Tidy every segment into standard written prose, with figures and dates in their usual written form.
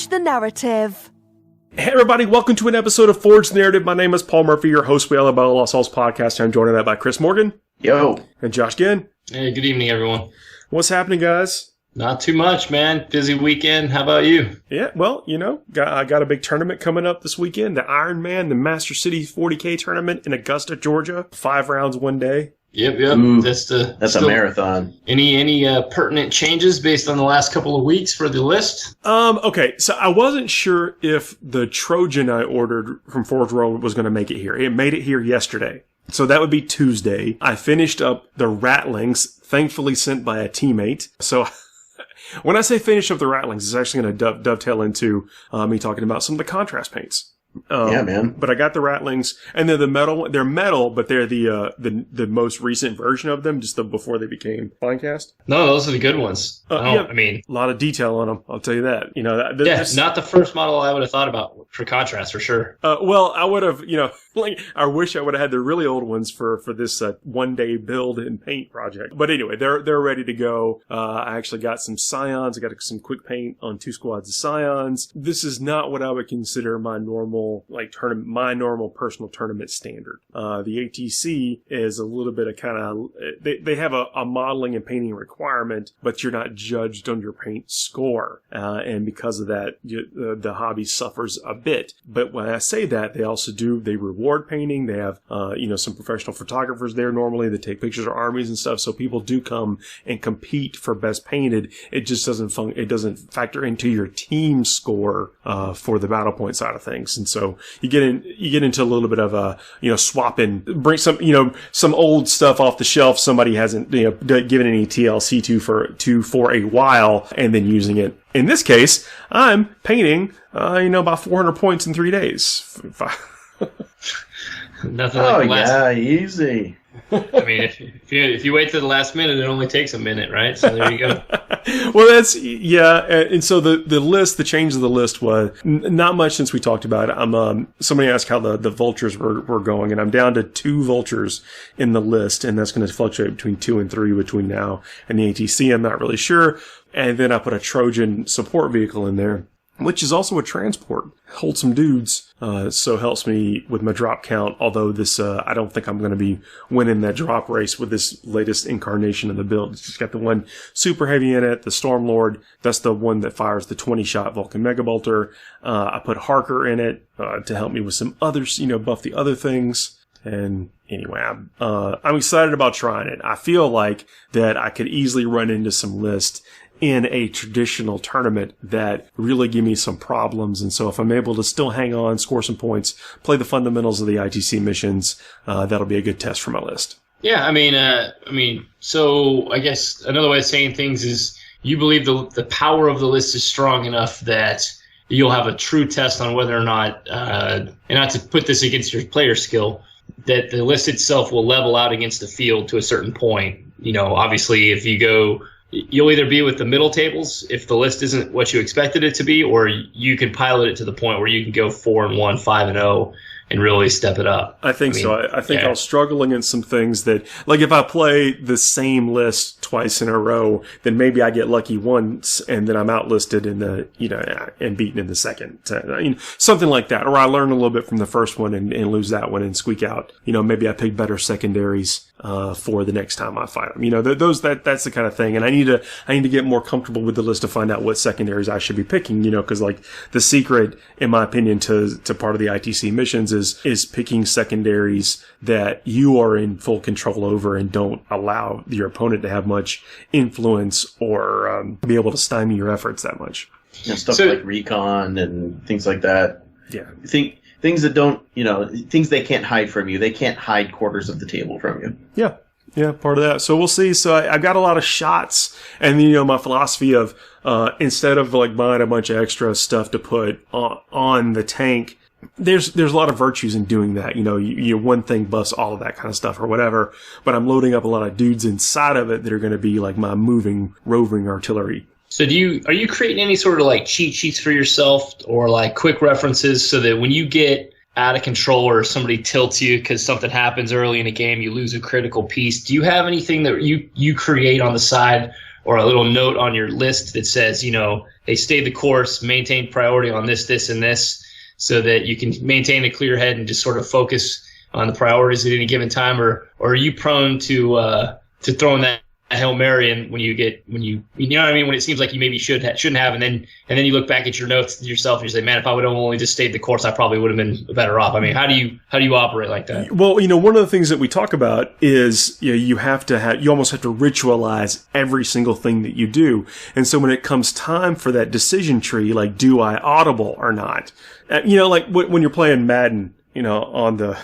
Forge the Narrative. Hey everybody, welcome to an episode of Forge the Narrative. My name is Paul Murphy, your host for the Alabama Lost Souls podcast. I'm joined on that by Chris Morgan. Yo. And Josh Ginn. Hey, good evening, everyone. What's happening, guys? Not too much, man. Busy weekend. How about you? Yeah, well, I got a big tournament coming up this weekend. The Ironman, the Master City 40k tournament in Augusta, Georgia. 5 rounds, 1 day. Yep. Ooh, that's a marathon. Any pertinent changes based on the last couple of weeks for the list? Okay, so I wasn't sure if the Trojan I ordered from Forge World was going to make it here. It made it here yesterday. So that would be Tuesday. I finished up the Rattlings, thankfully sent by a teammate. So when I say finish up the Rattlings, it's actually going to dovetail into me talking about some of the contrast paints. Yeah, man. But I got the Rattlings, and they're the metal. They're metal, but they're the most recent version of them, just before they became Finecast. No, those are the good ones. I mean, a lot of detail on them. I'll tell you that. Not the first model I would have thought about for contrast for sure. Well, I would have, I wish I would have had the really old ones for this 1 day build and paint project. But anyway, they're ready to go. I actually got some Scions. I got some quick paint on 2 squads of Scions. This is not what I would consider my normal personal tournament standard. The ATC is a little bit of they have a modeling and painting requirement, but you're not judged on your paint score. And because of that, the hobby suffers a bit. But when I say that, they reward painting. They have, some professional photographers there normally that take pictures of armies and stuff. So people do come and compete for best painted. It just doesn't factor into your team score, for the battle point side of things. And so you get into a little bit of swapping, bring some old stuff off the shelf somebody hasn't, given any TLC to for a while, and then using it. In this case, I'm painting, about 400 points in 3 days. Nothing like the last. Yeah, easy. I mean, if you wait to the last minute, it only takes a minute, right? So there you go. Well, and so the change of the list was not much since we talked about it. Somebody asked how the vultures were going, and I'm down to 2 vultures in the list, and that's going to fluctuate between 2 and 3 between now and the ATC. I'm not really sure. And then I put a Trojan support vehicle in there, which is also a transport. Holds some dudes, so helps me with my drop count. Although this, I don't think I'm going to be winning that drop race with this latest incarnation of the build. It's just got the one super heavy in it, the Stormlord. That's the one that fires the 20-shot Vulcan Mega Bolter. I put Harker in it to help me with some others, buff the other things. And anyway, I'm excited about trying it. I feel like that I could easily run into some lists in a traditional tournament that really give me some problems. And so if I'm able to still hang on, score some points, play the fundamentals of the ITC missions, that'll be a good test for my list. Yeah, I mean, so I guess another way of saying things is you believe the power of the list is strong enough that you'll have a true test on whether or not, and not to put this against your player skill, that the list itself will level out against the field to a certain point. Obviously if you go, you'll either be with the middle tables if the list isn't what you expected it to be, or you can pilot it to the point where you can go 4-1, 5-0, and really step it up. I think I'll struggle against some things that, like if I play the same list twice in a row, then maybe I get lucky once and then I'm outlisted in the, and beaten in the second. Something like that. Or I learn a little bit from the first one and lose that one and squeak out. Maybe I pick better secondaries for the next time I fight them. That's the kind of thing. And I need to get more comfortable with the list to find out what secondaries I should be picking, because like the secret, in my opinion, to part of the ITC missions is picking secondaries that you are in full control over and don't allow your opponent to have much influence or be able to stymie your efforts that much. Stuff like recon and things like that. Yeah. Things that don't, things they can't hide from you. They can't hide quarters of the table from you. Yeah, part of that. So we'll see. So I've got a lot of shots, and my philosophy of instead of like buying a bunch of extra stuff to put on the tank, there's a lot of virtues in doing that. You one thing buffs all of that kind of stuff or whatever, but I'm loading up a lot of dudes inside of it that are going to be like my moving roving artillery. So are you creating any sort of like cheat sheets for yourself or like quick references so that when you get out of control or somebody tilts you because something happens early in a game, you lose a critical piece? Do you have anything that you create on the side or a little note on your list that says, hey, stay the course, maintain priority on this, this, and this, so that you can maintain a clear head and just sort of focus on the priorities at any given time? Or are you prone to throwing that Hail Mary and when you know what I mean, when it seems like you maybe shouldn't have, and then you look back at your notes yourself and you say, man, if I would have only just stayed the course, I probably would have been better off. I mean, how do you operate like that? Well, one of the things that we talk about is you almost have to ritualize every single thing that you do. And so when it comes time for that decision tree, like, do I audible or not? Like when you're playing Madden, on a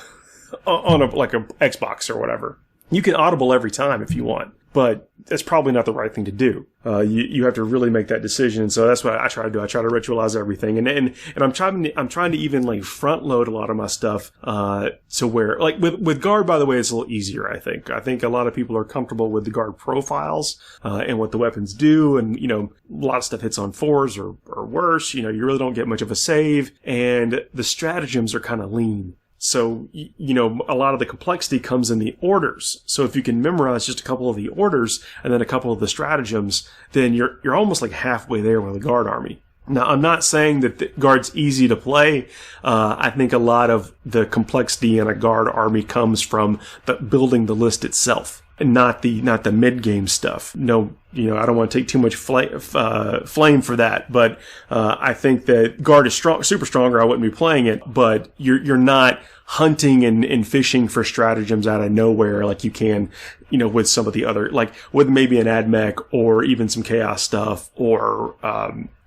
Xbox or whatever, you can audible every time if you want. But that's probably not the right thing to do. You have to really make that decision. And so that's what I try to do. I try to ritualize everything. And I'm trying to even like front load a lot of my stuff, to where, like with guard, by the way, it's a little easier, I think. I think a lot of people are comfortable with the guard profiles, and what the weapons do. And, a lot of stuff hits on 4s or worse. You really don't get much of a save. And the stratagems are kind of lean. So, a lot of the complexity comes in the orders. So if you can memorize just a couple of the orders and then a couple of the stratagems, then you're almost like halfway there with a guard army. Now, I'm not saying that the guard's easy to play. I think a lot of the complexity in a guard army comes from building the list itself, and not the mid-game stuff. No, I don't want to take too much flame for that, but I think that guard is super strong, or I wouldn't be playing it. But you're not hunting and fishing for stratagems out of nowhere like you can, with some of the other, like with maybe an AdMech or even some chaos stuff or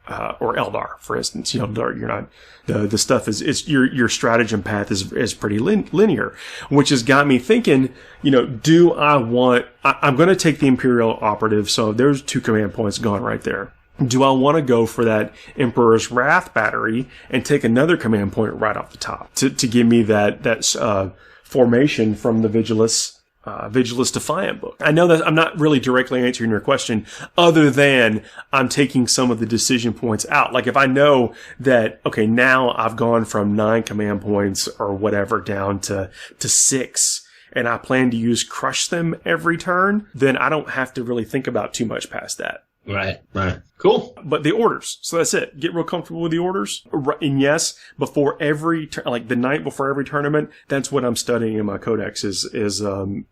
Eldar, for instance. You're not, the stuff is your stratagem path is pretty linear, which has got me thinking, do I want, I'm going to take the Imperial Operative, so there's 2 command points gone right there. Do I want to go for that Emperor's Wrath battery and take another command point right off the top to give me that formation from the Vigilus Defiant book? I know that I'm not really directly answering your question, other than I'm taking some of the decision points out. Like if I know that, okay, now I've gone from 9 command points or whatever down to 6, and I plan to use Crush them every turn, then I don't have to really think about too much past that. Right. Cool. But the orders. So that's it. Get real comfortable with the orders. And yes, before every, like the night before every tournament, that's what I'm studying in my codex is the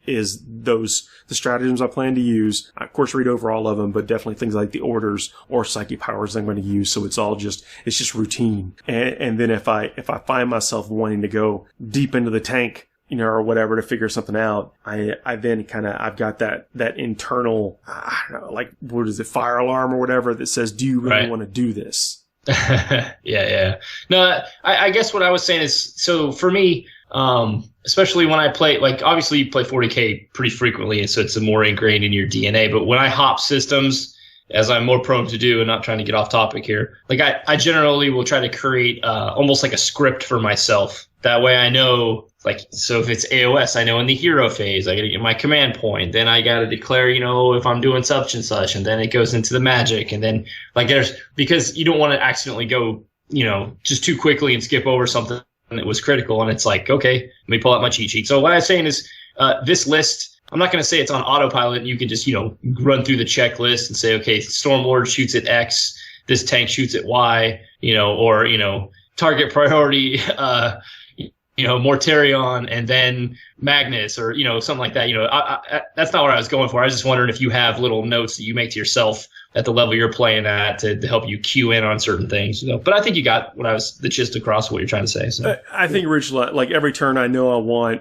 stratagems I plan to use. I, of course, read over all of them, but definitely things like the orders or psychic powers I'm going to use. So it's just routine. And then if I find myself wanting to go deep into the tank, or whatever to figure something out, I then I've got that internal, I don't know, like, what is it, fire alarm or whatever that says, do you really want to do this? Yeah. No, I guess what I was saying is, so for me, especially when I play, like, obviously you play 40k pretty frequently, and so it's more ingrained in your DNA, but when I hop systems, as I'm more prone to do, and not trying to get off topic here, like I generally will try to create almost like a script for myself. That way I know, like, so if it's AOS, I know in the hero phase, I got to get my command point. Then I got to declare, if I'm doing such and such, and then it goes into the magic. And then, like, because you don't want to accidentally go, just too quickly and skip over something that was critical. And it's like, okay, let me pull out my cheat sheet. So what I'm saying is, this list, I'm not going to say it's on autopilot. You can just, run through the checklist and say, okay, Stormlord shoots at X, this tank shoots at Y, or, target priority, Mortarion and then Magnus or, something like that. That's not what I was going for. I was just wondering if you have little notes that you make to yourself at the level you're playing at to help you cue in on certain things. But I think you got the gist across what you're trying to say. So. I think, Rich, like every turn I know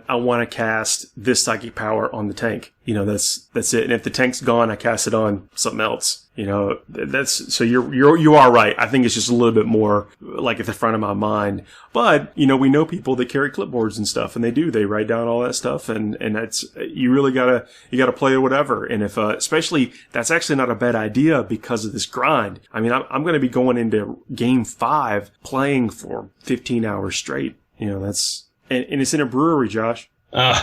I want to cast this psychic power on the tank. That's it. And if the tank's gone, I cast it on something else. So you are right. I think it's just a little bit more like at the front of my mind. But, we know people that carry clipboards and stuff, and they write down all that stuff, and that's, you really gotta play whatever. And if, especially, that's actually not a bad idea because of this grind. I mean, I'm going to be going into game 5 playing for 15 hours straight. That's, and it's in a brewery, Josh. All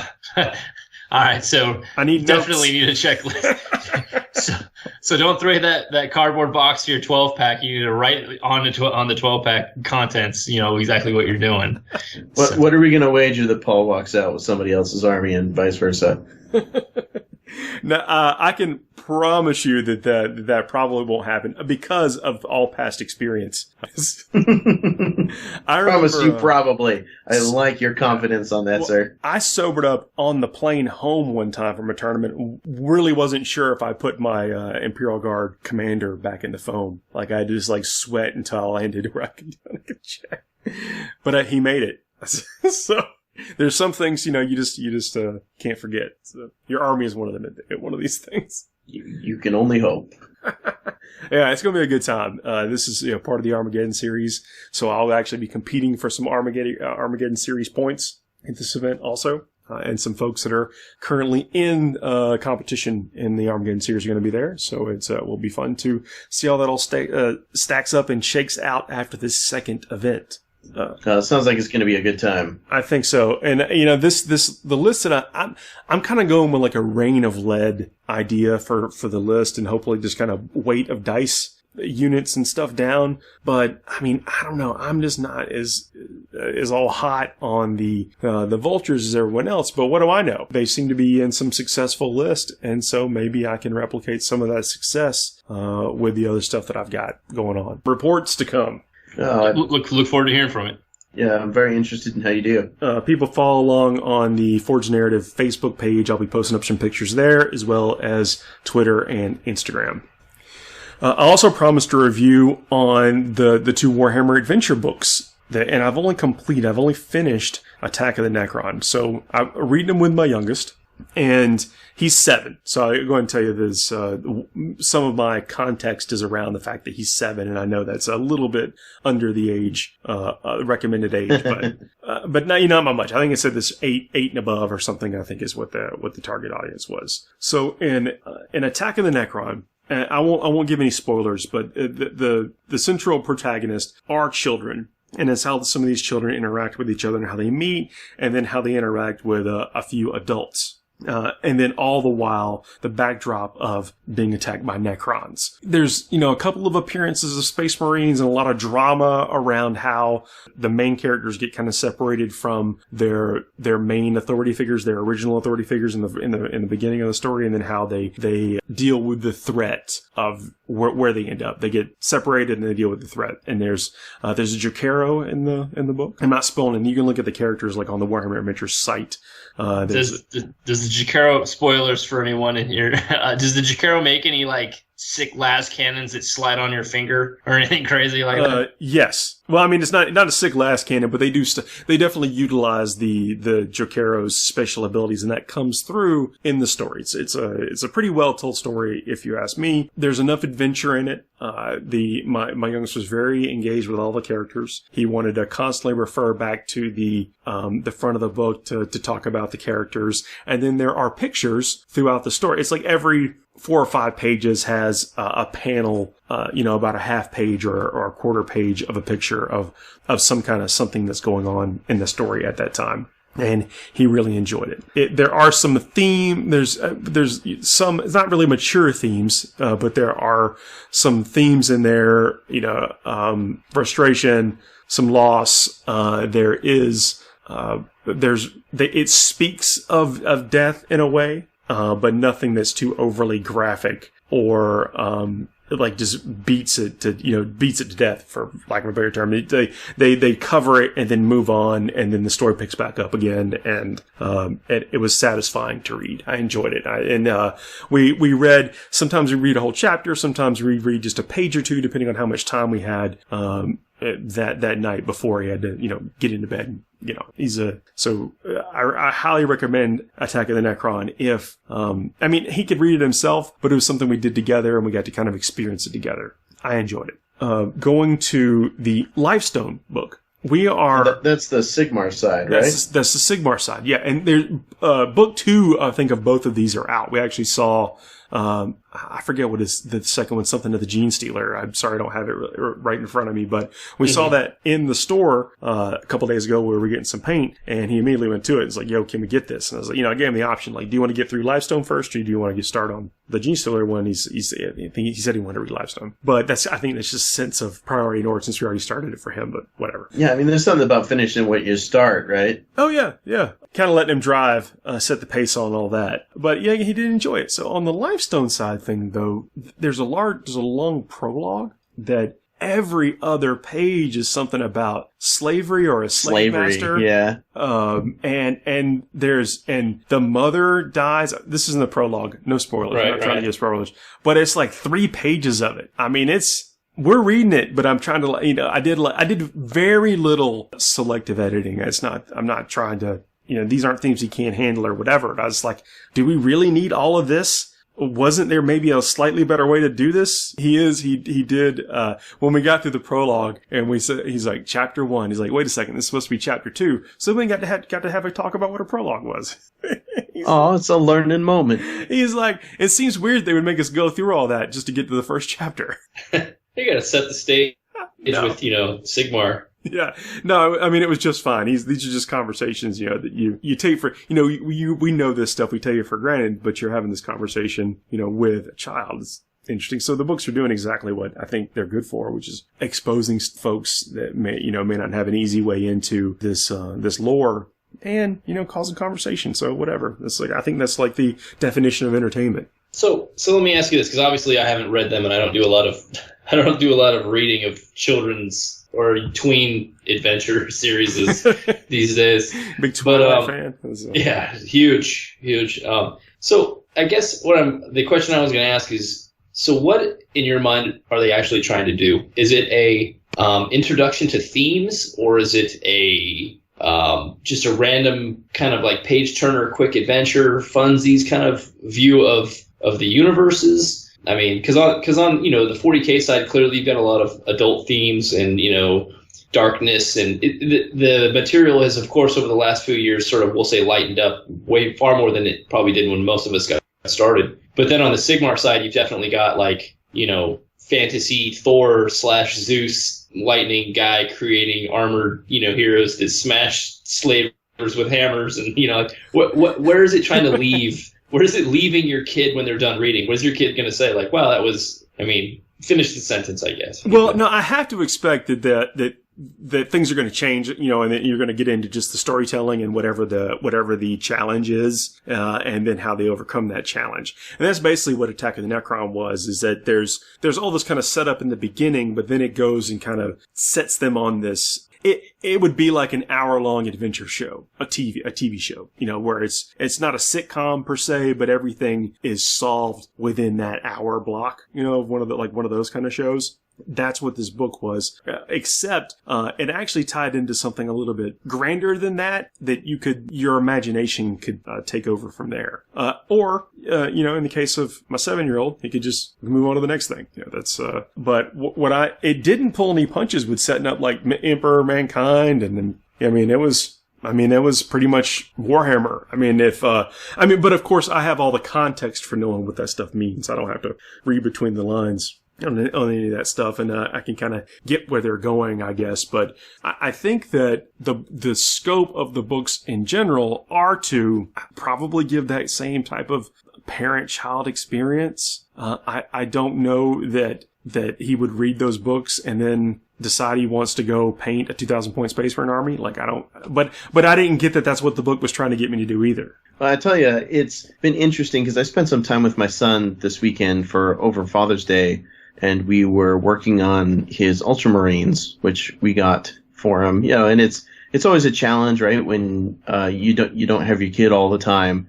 right, so I definitely need a checklist. so don't throw that cardboard box to your 12-pack. You need to write on the 12-pack contents, exactly what you're doing. What are we going to wager that Paul walks out with somebody else's army and vice versa? Now, I can promise you that probably won't happen because of all past experience. I promise you probably. I like your confidence on that, sir. I sobered up on the plane home one time from a tournament. Really wasn't sure if I put my Imperial Guard commander back in the foam. Like, I just sweat until I landed where I could check. But he made it. So there's some things, you just can't forget. So your army is one of them. One of these things. You can only hope. Yeah, it's going to be a good time. This is part of the Armageddon series, so I'll actually be competing for some Armageddon series points at this event also. And some folks that are currently in competition in the Armageddon series are going to be there. So it will be fun to see how that all stacks up and shakes out after this second event. Sounds like it's going to be a good time. I think so. And, the list that I'm kind of going with a rain of lead idea for the list, and hopefully just kind of weight of dice units and stuff down. But I don't know. I'm just not as all hot on the vultures as everyone else. But what do I know? They seem to be in some successful list, and so maybe I can replicate some of that success with the other stuff that I've got going on. Reports to come. Look forward to hearing from it. Yeah, I'm very interested in how you do. People follow along on the Forge Narrative Facebook page. I'll be posting up some pictures there, as well as Twitter and Instagram. I also promised a review on the two Warhammer Adventure books, and I've only finished Attack of the Necron. So I'm reading them with my youngest, and he's 7. So I'm going to tell you this. Some of my context is around the fact that he's 7, and I know that's a little bit under the age, recommended age, but not by much. I think it said this 8 and above or something. I think is what the target audience was. So in Attack of the Necron, I won't give any spoilers, but the central protagonists are children. And it's how some of these children interact with each other and how they meet, and then how they interact with a few adults. And then all the while, the backdrop of being attacked by Necrons. There's, a couple of appearances of Space Marines and a lot of drama around how the main characters get kind of separated from their main authority figures, their original authority figures in the beginning of the story, and then how they deal with the threat of where they end up. They get separated and they deal with the threat. And there's a Jacaro in the book. I'm not spoiling. You can look at the characters on the Warhammer Adventures site. Does the Jacaro, spoilers for anyone in here, does the Jacaro make any sick las cannons that slide on your finger or anything crazy like that? Yes. Well, it's not a sick las cannon, but they definitely utilize the Jacaro's special abilities, and that comes through in the story. It's a pretty well told story, if you ask me. There's enough adventure in it. My youngest was very engaged with all the characters. He wanted to constantly refer back to the front of the book to talk about the characters, and then there are pictures throughout the story. It's like every 4 or 5 pages has a panel, about a half page or a quarter page of a picture of some kind of something that's going on in the story at that time. And he really enjoyed it. There are some there's some, it's not really mature themes, but there are some themes in there, frustration, some loss. It speaks of death in a way. But nothing that's too overly graphic or just beats it to death, for lack of a better term. They cover it and then move on, and then the story picks back up again, and it was satisfying to read. I enjoyed it. We read, sometimes we read a whole chapter, sometimes we read just a page or two, depending on how much time we had that night before he had to get into bed. I highly recommend Attack of the Necron. If he could read it himself, but it was something we did together, and we got to kind of experience it together. I enjoyed it. Going to the Lifestone book. That's the Sigmar side, right? That's the Sigmar side, yeah. And there's book 2, I think, of both of these are out. We actually saw I forget what is the second one, something to the Gene Stealer. I'm sorry, I don't have it right in front of me, but we saw that in the store a couple days ago where we were getting some paint, and he immediately went to it. It's like, yo, can we get this? And I was like, I gave him the option, like, do you want to get through Livestone first, or do you want to get started on the Gene Stealer one? He said he wanted to read Livestone, but I think that's just a sense of priority in order since we already started it for him, but whatever. Yeah, I mean, there's something about finishing what you start, right? Oh, yeah. Kind of letting him drive, set the pace on all that. But yeah, he did enjoy it. So on the Livestone side thing, though, there's a long prologue that every other page is something about slavery or a slave master. Yeah. And the mother dies. This isn't the prologue. No spoilers. I'm not trying to give spoilers. But it's like 3 pages of it. I mean, we're reading it, but I'm trying to, I did very little selective editing. I'm not trying to, these aren't things he can't handle or whatever. I was like, do we really need all of this? Wasn't there maybe a slightly better way to do this? He did, when we got through the prologue and he's like, chapter 1, he's like, wait a second, this is supposed to be chapter 2. So we got to have a talk about what a prologue was. It's a learning moment. He's like, it seems weird they would make us go through all that just to get to the first chapter. You gotta set the stage with, Sigmar. Yeah. No, I mean, it was just fine. These are just conversations, that you take for, we know this stuff, we take it for granted, but you're having this conversation, with a child. It's interesting. So the books are doing exactly what I think they're good for, which is exposing folks that may not have an easy way into this lore and, causing conversation. So whatever. I think that's like the definition of entertainment. So let me ask you this, because obviously I haven't read them and I don't do a lot of reading of children's or tween adventure series these days. Big Twilight fan. Yeah, huge. So I guess the question I was going to ask is, so what in your mind are they actually trying to do? Is it a introduction to themes, or is it a just a random kind of like page turner, quick adventure, funsies kind of view of the universes? I mean, because on the 40k side, clearly you've got a lot of adult themes and darkness, and the material has, of course, over the last few years sort of, we'll say, lightened up way far more than it probably did when most of us got started. But then on the Sigmar side, you've definitely got fantasy Thor / Zeus lightning guy creating armored heroes that smash slavers with hammers, and where is it trying to leave? Where is it leaving your kid when they're done reading? What is your kid going to say? Like, wow, that was, finish the sentence, I guess. Well, no, I have to expect that things are going to change, and that you're going to get into just the storytelling and whatever the challenge is, and then how they overcome that challenge. And that's basically what Attack of the Necron was, is that there's all this kind of setup in the beginning, but then it goes and kind of sets them on this. It would be like an hour-long adventure show, a TV show, where it's not a sitcom per se, but everything is solved within that hour block, one of those kind of shows. That's what this book was, except it actually tied into something a little bit grander than that your imagination could take over from there. Or in the case of my 7-year-old, he could just move on to the next thing. But it didn't pull any punches with setting up like Emperor Mankind, and then, it was pretty much Warhammer. But of course I have all the context for knowing what that stuff means. I don't have to read between the lines on any of that stuff, and I can kind of get where they're going, I guess. But I think that the scope of the books in general are to probably give that same type of parent-child experience. I don't know that he would read those books and then decide he wants to go paint a 2,000-point space for an army. Like, I don't, but I didn't get that that's what the book was trying to get me to do either. Well, I tell you, it's been interesting because I spent some time with my son this weekend over Father's Day, and we were working on his Ultramarines, which we got for him. And it's always a challenge, right? When you don't have your kid all the time,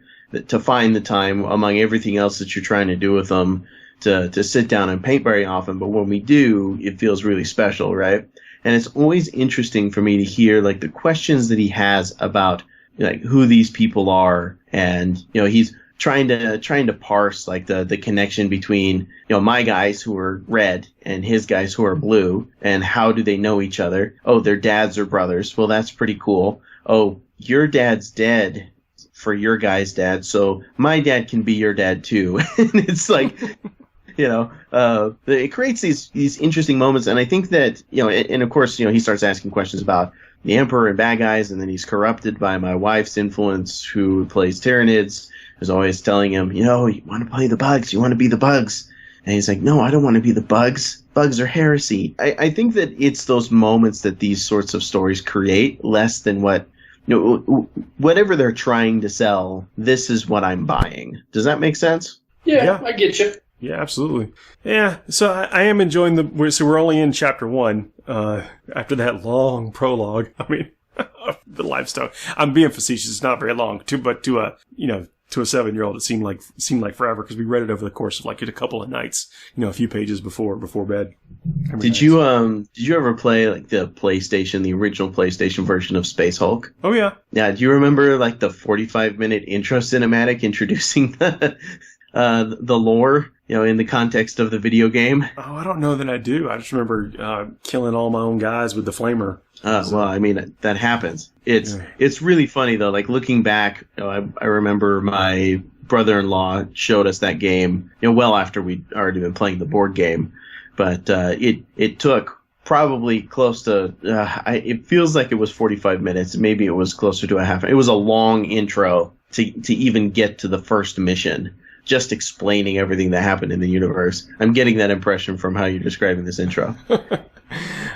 to find the time among everything else that you're trying to do with them to sit down and paint very often. But when we do, it feels really special, right? And it's always interesting for me to hear like the questions that he has about like who these people are, and he's trying to parse like the connection between my guys who are red and his guys who are blue, and how do they know each other? Oh, their dads are brothers. Well, that's pretty cool. Oh, your dad's dead. for your guy's dad, so my dad can be your dad too. And it's like, it creates these interesting moments. And I think that, and of course, he starts asking questions about the Emperor and bad guys, and then he's corrupted by my wife's influence, who plays Tyranids, who's always telling him, you want to play the bugs, you want to be the bugs. And he's like, no, I don't want to be the bugs. Bugs are heresy. I think that it's those moments that these sorts of stories create, less than what, whatever they're trying to sell, this is what I'm buying. Does that make sense? Yeah. I get you. Yeah, absolutely. Yeah, so I am enjoying we're only in chapter 1, after that long prologue. I mean, the Lifestone. I'm being facetious. It's not very long, but to a 7-year-old, it seemed like forever, because we read it over the course of like a couple of nights, a few pages before bed. Did you ever play like the original PlayStation version of Space Hulk? Oh yeah. Yeah. Do you remember like the 45-minute intro cinematic introducing the lore, in the context of the video game? Oh, I don't know that I do. I just remember killing all my own guys with the flamer. Well, I mean, that happens. It's really funny though. Like looking back, I remember my brother-in-law showed us that game, well after we'd already been playing the board game. But it took probably close to. It feels like it was 45 minutes. Maybe it was closer to a half. It was a long intro to even get to the first mission, just explaining everything that happened in the universe. I'm getting that impression from how you're describing this intro.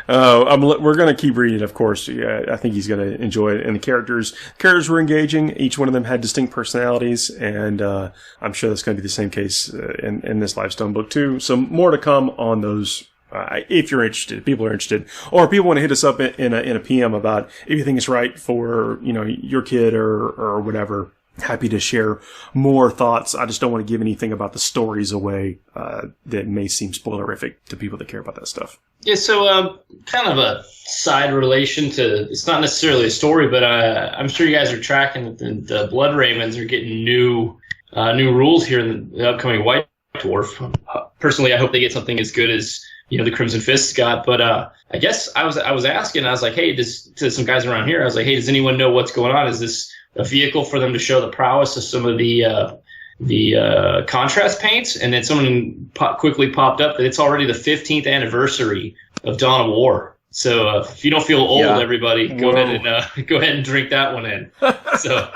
We're going to keep reading, of course. Yeah, I think he's going to enjoy it. And the characters were engaging. Each one of them had distinct personalities, and I'm sure that's going to be the same case in this Lifestone book too. So more to come on those. If you're interested, people are interested, or people want to hit us up in a PM about if you think it's right for your kid or whatever. Happy to share more thoughts. I just don't want to give anything about the stories away that may seem spoilerific to people that care about that stuff. Yeah, so kind of a side relation to, it's not necessarily a story, but I'm sure you guys are tracking that the Blood Ravens are getting new rules here in the upcoming White Dwarf. Personally, I hope they get something as good as the Crimson Fists got. But I guess I was asking, I was like, hey, to some guys around here, I was like, hey, does anyone know what's going on? Is this a vehicle for them to show the prowess of some of the contrast paints? And then someone quickly popped up that it's already the 15th anniversary of Dawn of War. So if you don't feel old, everybody, go ahead and drink that one in. So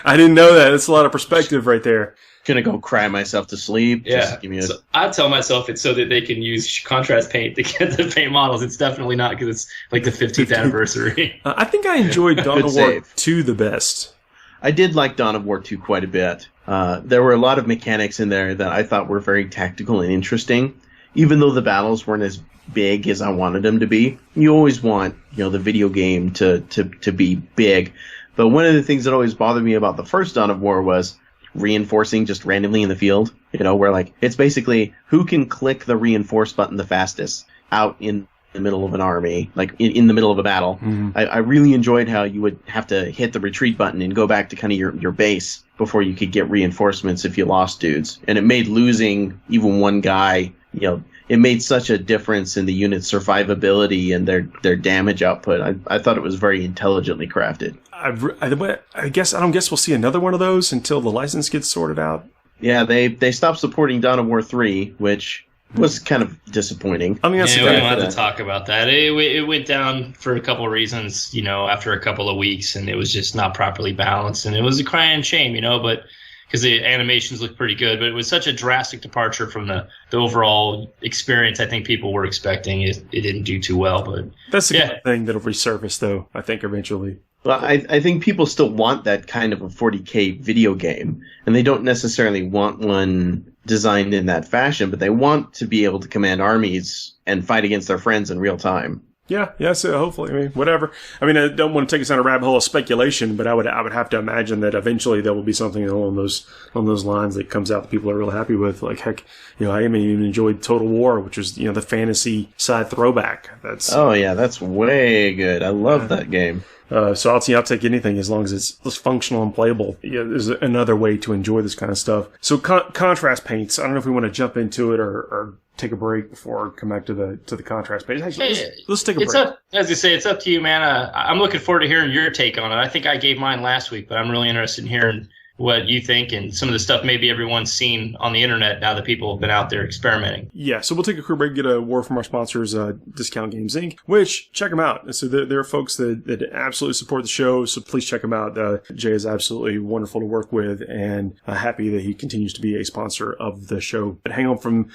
I didn't know that. It's a lot of perspective right there. Gonna go cry myself to sleep. Yeah. So I tell myself it's so that they can use contrast paint to get the paint models. It's definitely not because it's like the 15th anniversary. I think I enjoyed Dawn of War 2 the best. I did like Dawn of War 2 quite a bit. There were a lot of mechanics in there that I thought were very tactical and interesting. Even though the battles weren't as big as I wanted them to be. You always want, the video game to be big. But one of the things that always bothered me about the first Dawn of War was reinforcing just randomly in the field, where like it's basically who can click the reinforce button the fastest out in the middle of an army, like in the middle of a battle. Mm-hmm. I really enjoyed how you would have to hit the retreat button and go back to kind of your base before you could get reinforcements if you lost dudes. And it made losing even one guy, it made such a difference in the unit's survivability and their damage output. I thought it was very intelligently crafted. I don't guess we'll see another one of those until the license gets sorted out. Yeah, they stopped supporting Dawn of War 3, which was kind of disappointing. I mean, we don't have to talk about that. It went down for a couple of reasons, after a couple of weeks, and it was just not properly balanced, and it was a crying shame, but because the animations looked pretty good, but it was such a drastic departure from the overall experience I think people were expecting. It didn't do too well, but that's the kind of thing that'll resurface, though, I think, eventually. Well, I think people still want that kind of a 40k video game, and they don't necessarily want one designed in that fashion, but they want to be able to command armies and fight against their friends in real time. Yeah, so hopefully, whatever. I don't want to take us down a rabbit hole of speculation, but I would have to imagine that eventually there will be something along those lines that comes out that people are really happy with. Like, heck, I even enjoyed Total War, which was, the fantasy side throwback. That's way good. I love that game. So I'll take anything as long as it's functional and playable. There's another way to enjoy this kind of stuff. So contrast paints, I don't know if we want to jump into it or take a break before come back to the contrast page? Actually, let's take a break. As I say, it's up to you, man. I'm looking forward to hearing your take on it. I think I gave mine last week, but I'm really interested in hearing what you think and some of the stuff maybe everyone's seen on the internet now that people have been out there experimenting. Yeah, so we'll take a quick break, get a word from our sponsors, Discount Games Inc., which, check them out. So there are folks that absolutely support the show, so please check them out. Jay is absolutely wonderful to work with, and happy that he continues to be a sponsor of the show. But hear from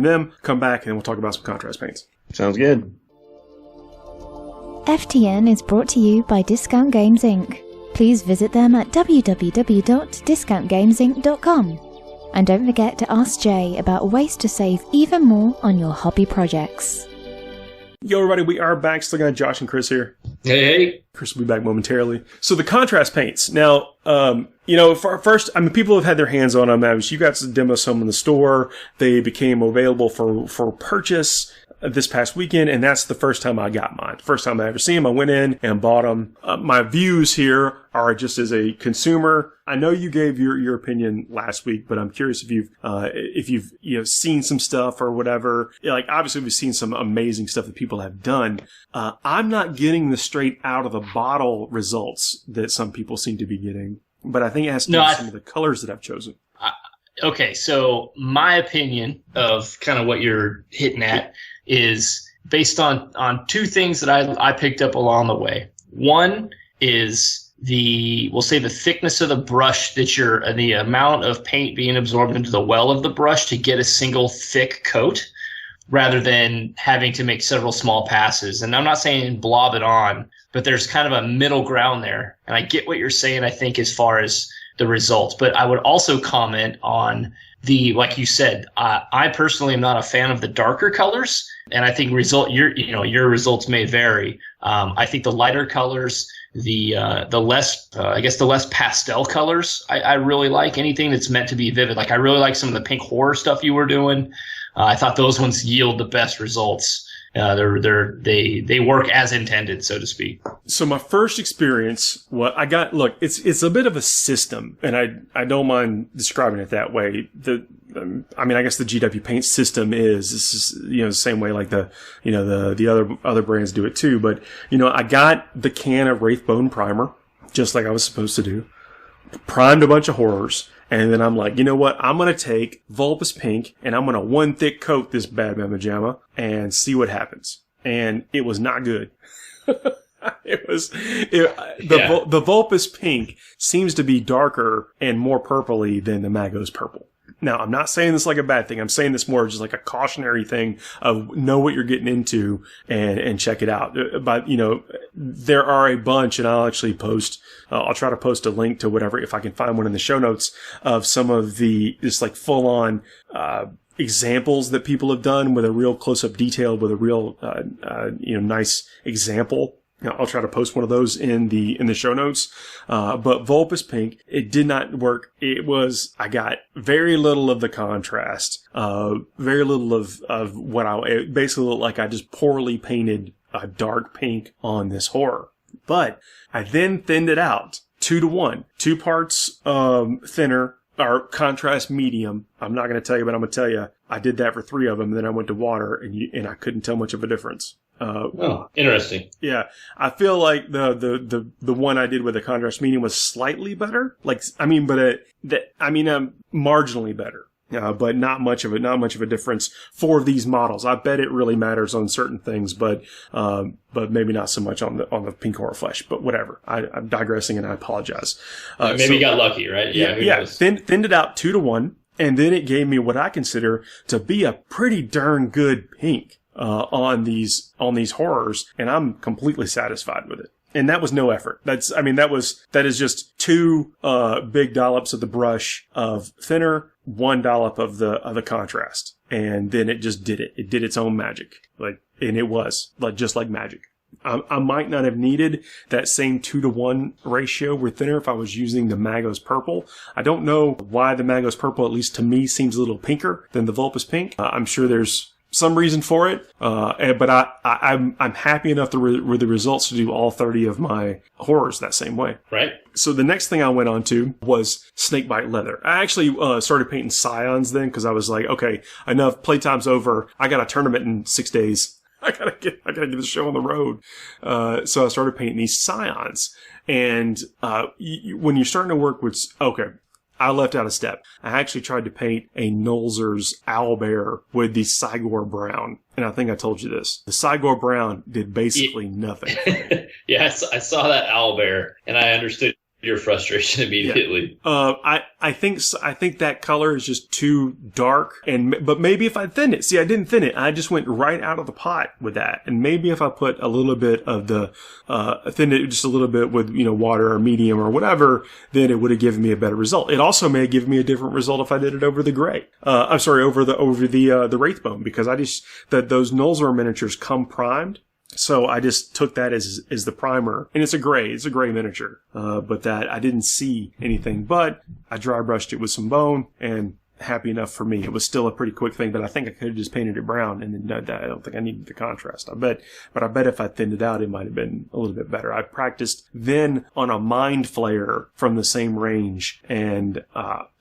them, come back, and then we'll talk about some contrast paints. Sounds good. FTN is brought to you by Discount Games Inc. Please visit them at www.discountgamesinc.com. And don't forget to ask Jay about ways to save even more on your hobby projects. Yo, everybody, we are back. Still got Josh and Chris here. Hey. Chris will be back momentarily. So the contrast paints. Now, first, people have had their hands on them. You got to demo some in the store. They became available for purchase this past weekend, and that's the first time I got mine. First time I ever seen them, I went in and bought them. My views here are just as a consumer. I know you gave your opinion last week, but I'm curious if you've seen some stuff or whatever. Like, obviously we've seen some amazing stuff that people have done. I'm not getting the straight out of the bottle results that some people seem to be getting, but I think it has to do with some of the colors that I've chosen. Okay, so my opinion of kind of what you're hitting at is based on two things that I picked up along the way. One is we'll say the thickness of the brush that the amount of paint being absorbed into the well of the brush to get a single thick coat rather than having to make several small passes. And I'm not saying blob it on, but there's kind of a middle ground there. And I get what you're saying, I think, as far as the results. But I would also comment on like you said, I personally am not a fan of the darker colors, and I think your results may vary. I think the lighter colors, the less pastel colors, I really like. Anything that's meant to be vivid. Like, I really like some of the pink horror stuff you were doing. I thought those ones yield the best results. They work as intended, so to speak. So my first experience, it's a bit of a system, and I don't mind describing it that way. I guess the GW Paint system is the same way like the other brands do it too. But I got the can of Wraithbone primer, just like I was supposed to do, primed a bunch of horrors. And then I'm like, you know what? I'm going to take Vulpus Pink and I'm going to one thick coat this bad mamma jamma and see what happens. And it was not good. The Vulpus Pink seems to be darker and more purpley than the Magos Purple. Now, I'm not saying this like a bad thing. I'm saying this more just like a cautionary thing of know what you're getting into and check it out. But, there are a bunch, and I'll try to post a link to whatever, if I can find one in the show notes, of some of the just like full on, examples that people have done with a real close up detail, with a real, nice example. I'll try to post one of those in the show notes. But Vulpus Pink, it did not work. I got very little of the contrast, very little of what it basically looked like I just poorly painted a dark pink on this horror. But I then thinned it out 2-to-1, 2 parts, thinner, or contrast medium. I'm not going to tell you, but I'm going to tell you, I did that for 3 of them. And then I went to water and I couldn't tell much of a difference. Interesting. Yeah. I feel like the one I did with the contrast medium was slightly better. Marginally better. But not much of a difference for these models. I bet it really matters on certain things, but maybe not so much on the pink horror flesh, but whatever. I'm digressing and I apologize. Maybe you got lucky, right? Yeah. Thinned it out 2-to-1. And then it gave me what I consider to be a pretty darn good pink. On these horrors, and I'm completely satisfied with it. And that was no effort. That is just 2 big dollops of the brush of thinner, 1 dollop of the contrast, and then it just did it. It did its own magic, and it was just like magic. I might not have needed that same 2-to-1 ratio with thinner if I was using the Magos Purple. I don't know why the Magos Purple, at least to me, seems a little pinker than the Vulpus Pink. I'm sure there's some reason for it. But I'm happy enough with the results to do all 30 of my horrors that same way. Right. So the next thing I went on to was snakebite leather. I actually started painting scions then because I was like, okay, enough. Playtime's over. I got a tournament in 6 days. I gotta get the show on the road. So I started painting these scions. And when you're starting to work with, okay, I left out a step. I actually tried to paint a Nolzur's owlbear with the Cygor brown. And I think I told you this. The Cygor brown did basically nothing. Yeah, I saw that owlbear, and I understood your frustration immediately. Yeah. I think that color is just too dark, but maybe if I thinned it, see, I didn't thin it. I just went right out of the pot with that. And maybe if I put a little bit of the, thinned it just a little bit with, water or medium or whatever, then it would have given me a better result. It also may have given me a different result if I did it over the gray. Over the Wraithbone, because those Nolzur miniatures come primed. So I just took that as the primer, and it's a gray miniature. But that I didn't see anything, but I dry brushed it with some bone, and happy enough for me. It was still a pretty quick thing, but I think I could have just painted it brown, and then I don't think I needed the contrast. I bet if I thinned it out, it might have been a little bit better. I practiced then on a Mind Flayer from the same range, and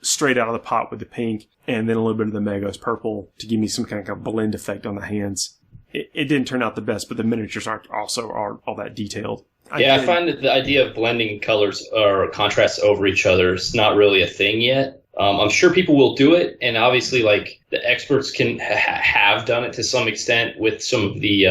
straight out of the pot with the pink, and then a little bit of the Magos purple to give me some kind of blend effect on the hands. It didn't turn out the best, but the miniatures aren't all that detailed. I find that the idea of blending colors or contrasts over each other is not really a thing yet. I'm sure people will do it, and obviously, like, the experts can have done it to some extent with some of the,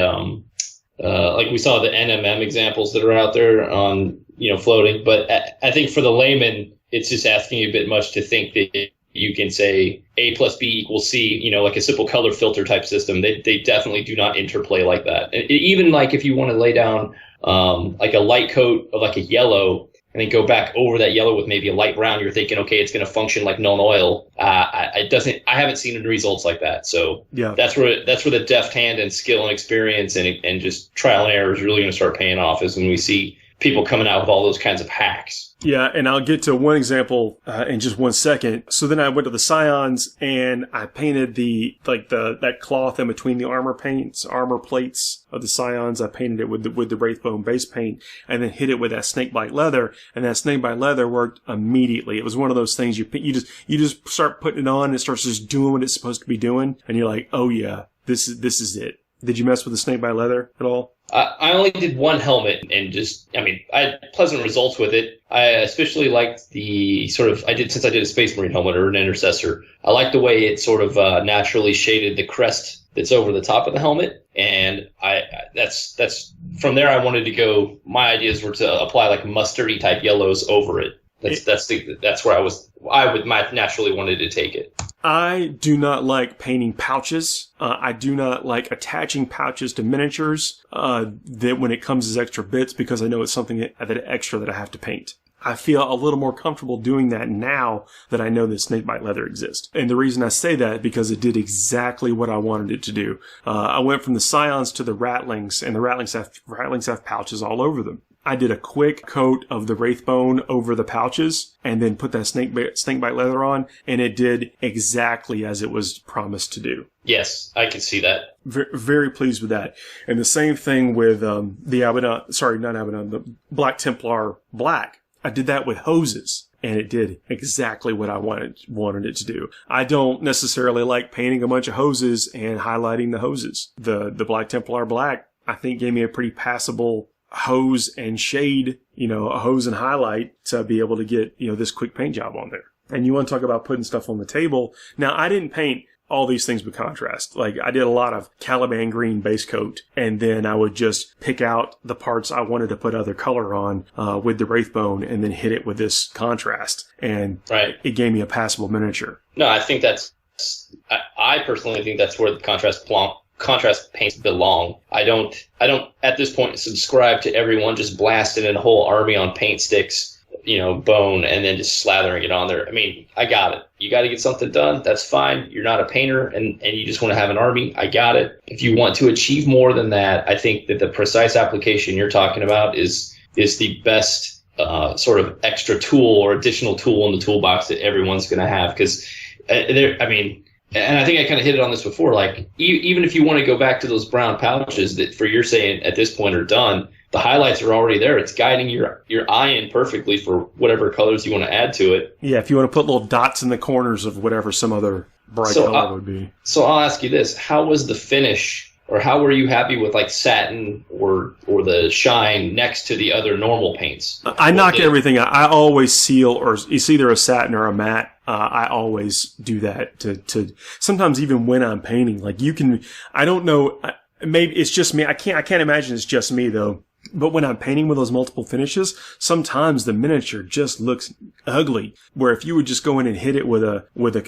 like we saw the NMM examples that are out there on, floating. But I think for the layman, it's just asking a bit much to think that you can say A plus B equals C, like a simple color filter type system. They definitely do not interplay like that. And even like if you want to lay down like a light coat of like a yellow and then go back over that yellow with maybe a light brown, you're thinking, okay, it's going to function like Nuln Oil. I haven't seen any results like that. So yeah, that's where the deft hand and skill and experience and just trial and error is really going to start paying off, is when we see people coming out with all those kinds of hacks. Yeah, and I'll get to one example in just 1 second. So then I went to the Scions, and I painted that cloth in between the armor plates of the Scions. I painted it with the Wraithbone base paint, and then hit it with that snakebite leather, and that snakebite leather worked immediately. It was one of those things you just start putting it on, and it starts just doing what it's supposed to be doing, and you're like, oh yeah, this is it. Did you mess with the snakebite leather at all? I only did one helmet, and I had pleasant results with it. I especially liked the since I did a Space Marine helmet or an Intercessor, I liked the way it sort of naturally shaded the crest that's over the top of the helmet. And that's from there I wanted to go. My ideas were to apply like mustardy type yellows over it. That's where I would naturally wanted to take it. I do not like painting pouches. I do not like attaching pouches to miniatures that when it comes as extra bits, because I know it's something that extra that I have to paint. I feel a little more comfortable doing that now that I know that snakebite leather exists. And the reason I say that, because it did exactly what I wanted it to do. I went from the Scions to the Ratlings, and the Ratlings have pouches all over them. I did a quick coat of the Wraithbone over the pouches and then put that snakebite leather on, and it did exactly as it was promised to do. Yes, I can see that. Very, very pleased with that. And the same thing with the Black Templar Black. I did that with hoses, and it did exactly what I wanted it to do. I don't necessarily like painting a bunch of hoses and highlighting the hoses. The Black Templar Black, I think, gave me a pretty passable hose and shade, a hose and highlight to be able to get, this quick paint job on there. And you want to talk about putting stuff on the table. Now, I didn't paint all these things with contrast. Like, I did a lot of Caliban green base coat, and then I would just pick out the parts I wanted to put other color on with the Wraithbone, and then hit it with this contrast. And It gave me a passable miniature. No, I think I personally think that's where the contrast paints belong. I don't at this point subscribe to everyone just blasting in a whole army on paint sticks, bone, and then just slathering it on there. I mean, I got it. You got to get something done. That's fine. You're not a painter, and you just want to have an army. I got it. If you want to achieve more than that, I think that the precise application you're talking about is the best sort of extra tool or additional tool in the toolbox that everyone's going to have. Because, and I think I kind of hit it on this before, like even if you want to go back to those brown pouches that for you're saying at this point are done, the highlights are already there. It's guiding your eye in perfectly for whatever colors you want to add to it. Yeah, if you want to put little dots in the corners of whatever some other bright color would be. So I'll ask you this. How was the finish, or how were you happy with like satin or the shine next to the other normal paints? I knock everything out. I always seal, or it's either a satin or a matte. I always do that to sometimes even when I'm painting. Like I don't know, maybe it's just me. I can't imagine it's just me though. But when I'm painting with those multiple finishes, sometimes the miniature just looks ugly. Where if you would just go in and hit it with a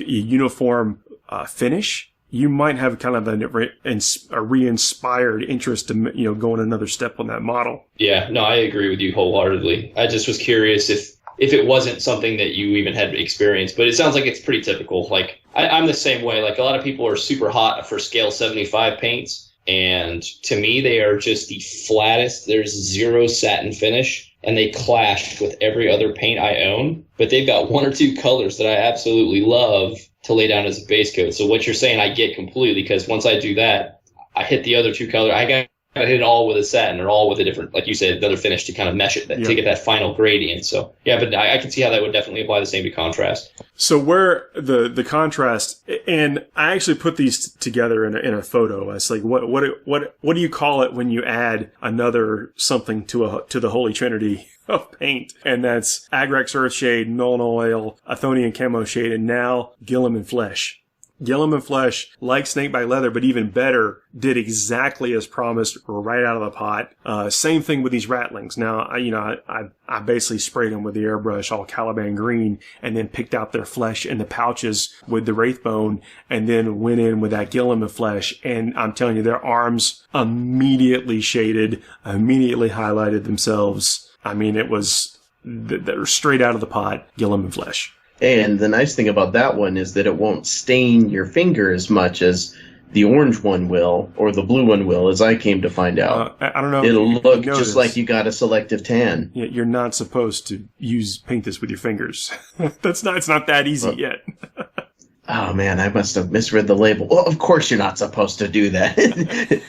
uniform finish, you might have kind of a re-inspired interest to going another step on that model. Yeah, no, I agree with you wholeheartedly. I just was curious if it wasn't something that you even had experienced, but it sounds like it's pretty typical. Like I'm the same way. Like a lot of people are super hot for scale 75 paints. And to me, they are just the flattest. There's zero satin finish, and they clash with every other paint I own. But they've got one or two colors that I absolutely love to lay down as a base coat. So what you're saying, I get completely, because once I do that, I hit the other two colors. I got to hit it all with a satin or all with a different, like you said, another finish to kind of mesh it, to get that final gradient. So yeah, but I can see how that would definitely apply the same to contrast. So where the contrast, and I actually put these together in a photo. It's like what do you call it when you add another something to the Holy Trinity of paint? And that's Agrax Earthshade, Nuln Oil, Athonian Camo Shade, and now Gilliman Flesh. Gilliman Flesh, like Snakebite Leather, but even better, did exactly as promised right out of the pot. Same thing with these rattlings. Now, I basically sprayed them with the airbrush, all Caliban green, and then picked out their flesh in the pouches with the Wraithbone, and then went in with that Gilliman Flesh. And I'm telling you, their arms immediately shaded, immediately highlighted themselves. I mean, they're straight out of the pot, Gilliman Flesh. And the nice thing about that one is that it won't stain your finger as much as the orange one will, or the blue one will, as I came to find out. I don't know. It'll look just like you got a selective tan. Yeah, you're not supposed to paint this with your fingers. It's not that easy yet. Oh man, I must have misread the label. Well, of course you're not supposed to do that.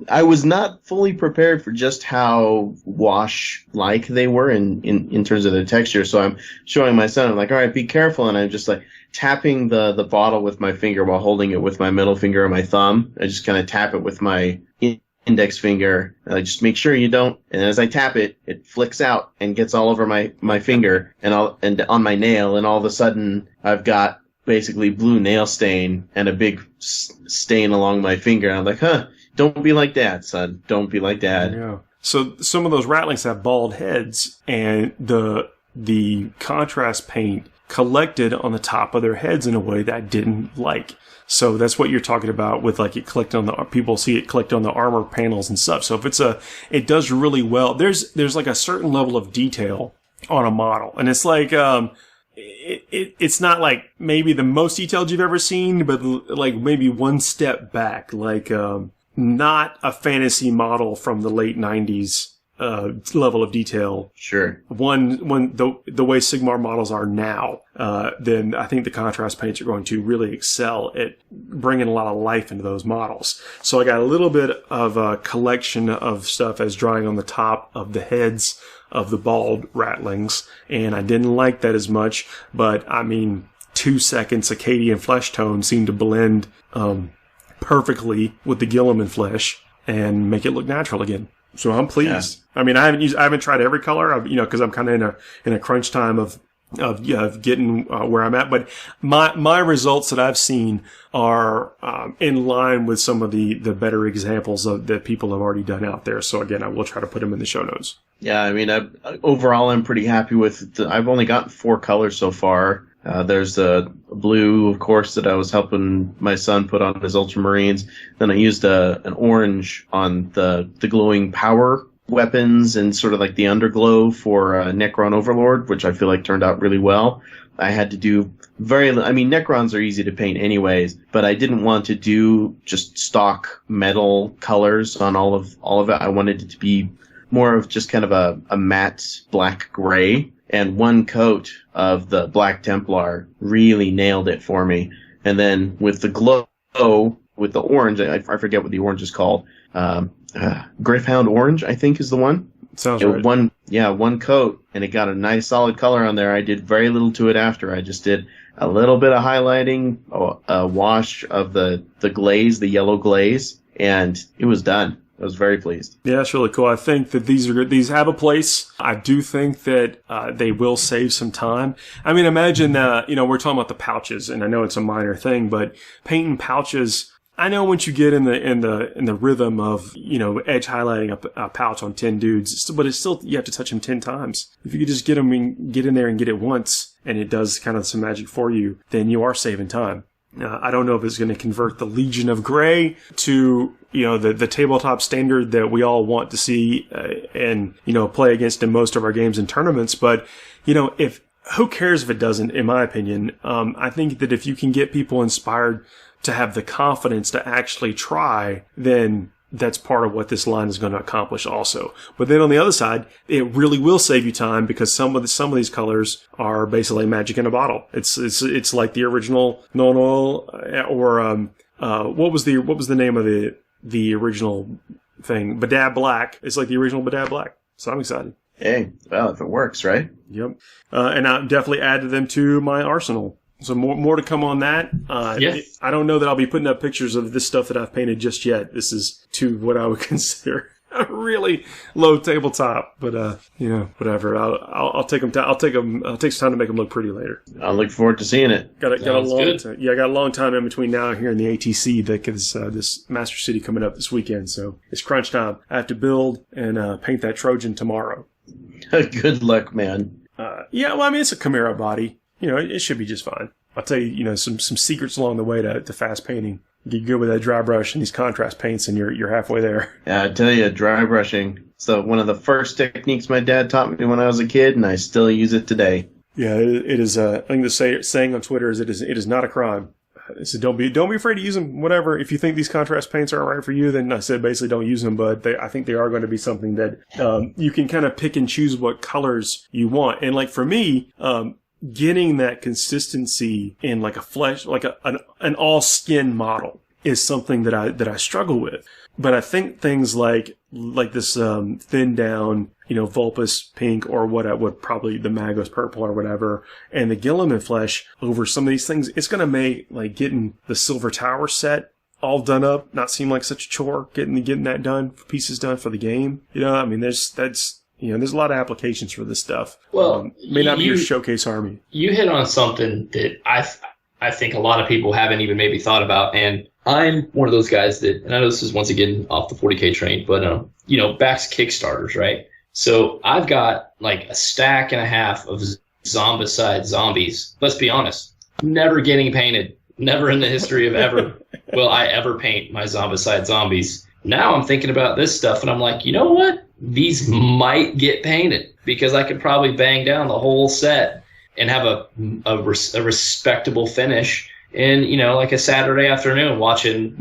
I was not fully prepared for just how wash-like they were in terms of their texture. So I'm showing my son, I'm like, all right, be careful. And I'm just like tapping the bottle with my finger while holding it with my middle finger and my thumb. I just kind of tap it with my index finger. I just make sure you don't. And as I tap it, it flicks out and gets all over my finger and on my nail. And all of a sudden I've got basically blue nail stain and a big stain along my finger. And I'm like, don't be like Dad, son. Don't be like Dad. Yeah. So some of those rattlings have bald heads, and the contrast paint collected on the top of their heads in a way that I didn't like. So that's what you're talking about with like it clicked on people see it clicked on the armor panels and stuff. So if it does really well. There's like a certain level of detail on a model, and it's like, it's not like maybe the most detailed you've ever seen, but like maybe one step back, like not a fantasy model from the late 90s level of detail. Sure. The way Sigmar models are now, then I think the contrast paints are going to really excel at bringing a lot of life into those models. So I got a little bit of a collection of stuff as drying on the top of the heads of the bald rattlings, and I didn't like that as much, but I mean, 2 seconds Acadian flesh tone seemed to blend perfectly with the Gilliman Flesh and make it look natural again. So I'm pleased. Yeah. I mean, I haven't tried every color, because I'm kind of in a crunch time of getting where I'm at, but my results that I've seen are in line with some of the better examples that people have already done out there. So again, I will try to put them in the show notes. Yeah, I mean, overall, I'm pretty happy with I've only gotten 4 colors so far. There's the blue, of course, that I was helping my son put on his Ultramarines. Then I used an orange on the glowing power weapons and sort of like the underglow for Necron Overlord, which I feel like turned out really well. I had to do Necrons are easy to paint anyways, but I didn't want to do just stock metal colors on all of it. I wanted it to be more of just kind of a matte black gray, and one coat of the Black Templar really nailed it for me. And then with the glow, with the orange, I forget what the orange is called. Gryph-hound orange, I think, is the one. Sounds right. One coat, and it got a nice solid color on there. I did very little to it after. I just did a little bit of highlighting, a wash of the glaze, the yellow glaze, and it was done. I was very pleased. Yeah, that's really cool. I think that these are good. These have a place. I do think that they will save some time. I mean, imagine we're talking about the pouches, and I know it's a minor thing, but painting pouches. I know once you get in the rhythm of edge highlighting a pouch on 10 dudes, but it's still you have to touch them 10 times. If you could just get in there and get it once, and it does kind of some magic for you, then you are saving time. I don't know if it's going to convert the Legion of Grey to the tabletop standard that we all want to see and play against in most of our games and tournaments, but who cares if it doesn't? In my opinion, I think that if you can get people inspired to have the confidence to actually try, then that's part of what this line is going to accomplish also. But then on the other side, it really will save you time because some of these colors are basically magic in a bottle. It's like the original non-oil or what was the name of the original thing? Badab Black. It's like the original Badab Black. So I'm excited. Hey, well, if it works, right? Yep. And I've definitely added them to my arsenal. So more to come on that. Yes. I don't know that I'll be putting up pictures of this stuff that I've painted just yet. This is to what I would consider a really low tabletop, but whatever. I'll take them. I'll take some time to make them look pretty later. I look forward to seeing it. Got a long time. Yeah, I got a long time in between now and here in the ATC because this Master City coming up this weekend. So it's crunch time. I have to build and paint that Trojan tomorrow. Good luck, man. Yeah, well, I mean it's a Chimera body. It should be just fine. I'll tell you, some secrets along the way to fast painting. Get good with that dry brush and these contrast paints, and you're halfway there. Yeah, I tell you, dry brushing. So one of the first techniques my dad taught me when I was a kid, and I still use it today. Yeah, it is. I think the saying on Twitter is it is not a crime. So don't be afraid to use them. Whatever. If you think these contrast paints aren't right for you, then I said basically don't use them. But I think they are going to be something that you can kind of pick and choose what colors you want. And like for me. Getting that consistency in like a flesh, like an all skin model is something that I struggle with. But I think things like this thin down, Vulpus pink or what probably the Magos purple or whatever, and the Gilliman flesh over some of these things, it's going to make like getting the Silver Tower set all done up not seem like such a chore. Getting that done, pieces done for the game. I mean, there's a lot of applications for this stuff. Well, may not be your showcase army. You hit on something that I think a lot of people haven't even maybe thought about, and I'm one of those guys that, and I know this is once again off the 40k train, but backs Kickstarters, right? So I've got like a stack and a half of Zombicide zombies. Let's be honest, never getting painted, never in the history of ever will I ever paint my Zombicide zombies. Now I'm thinking about this stuff, and I'm like, you know what? These might get painted because I could probably bang down the whole set and have a respectable finish in, like a Saturday afternoon watching,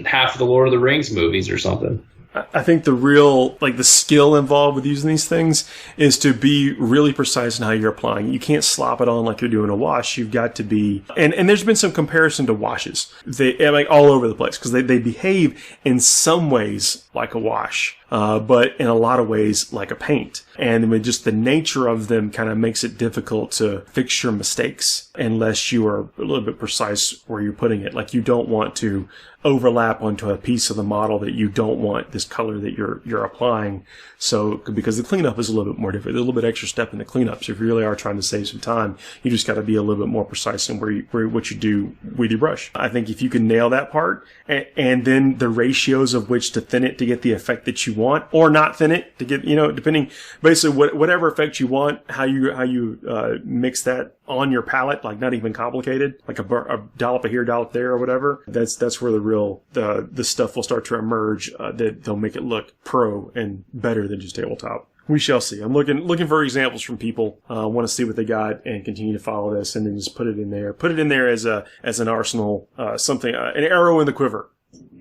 half of the Lord of the Rings movies or something. I think the real, the skill involved with using these things is to be really precise in how you're applying. You can't slop it on like you're doing a wash. You've got to be, and there's been some comparison to washes. They all over the place because they behave in some ways like a wash. But in a lot of ways like a paint. And with just the nature of them kind of makes it difficult to fix your mistakes unless you are a little bit precise where you're putting it. Like you don't want to overlap onto a piece of the model that you don't want this color that you're applying. So, because the cleanup is a little bit more different. There's a little bit extra step in the cleanup. So if you really are trying to save some time, you just got to be a little bit more precise in what you do with your brush. I think if you can nail that part and then the ratios of which to thin it to get the effect that you want, or not thin it to get, depending, basically whatever effect you want, how you mix that on your palette, like not even complicated, like a dollop here, dollop there, or whatever. That's where the stuff will start to emerge that they'll make it look pro and better than just tabletop. We shall see. I'm looking for examples from people. Want to see what they got and continue to follow this, and then just put it in there. Put it in there as an arsenal, something, an arrow in the quiver.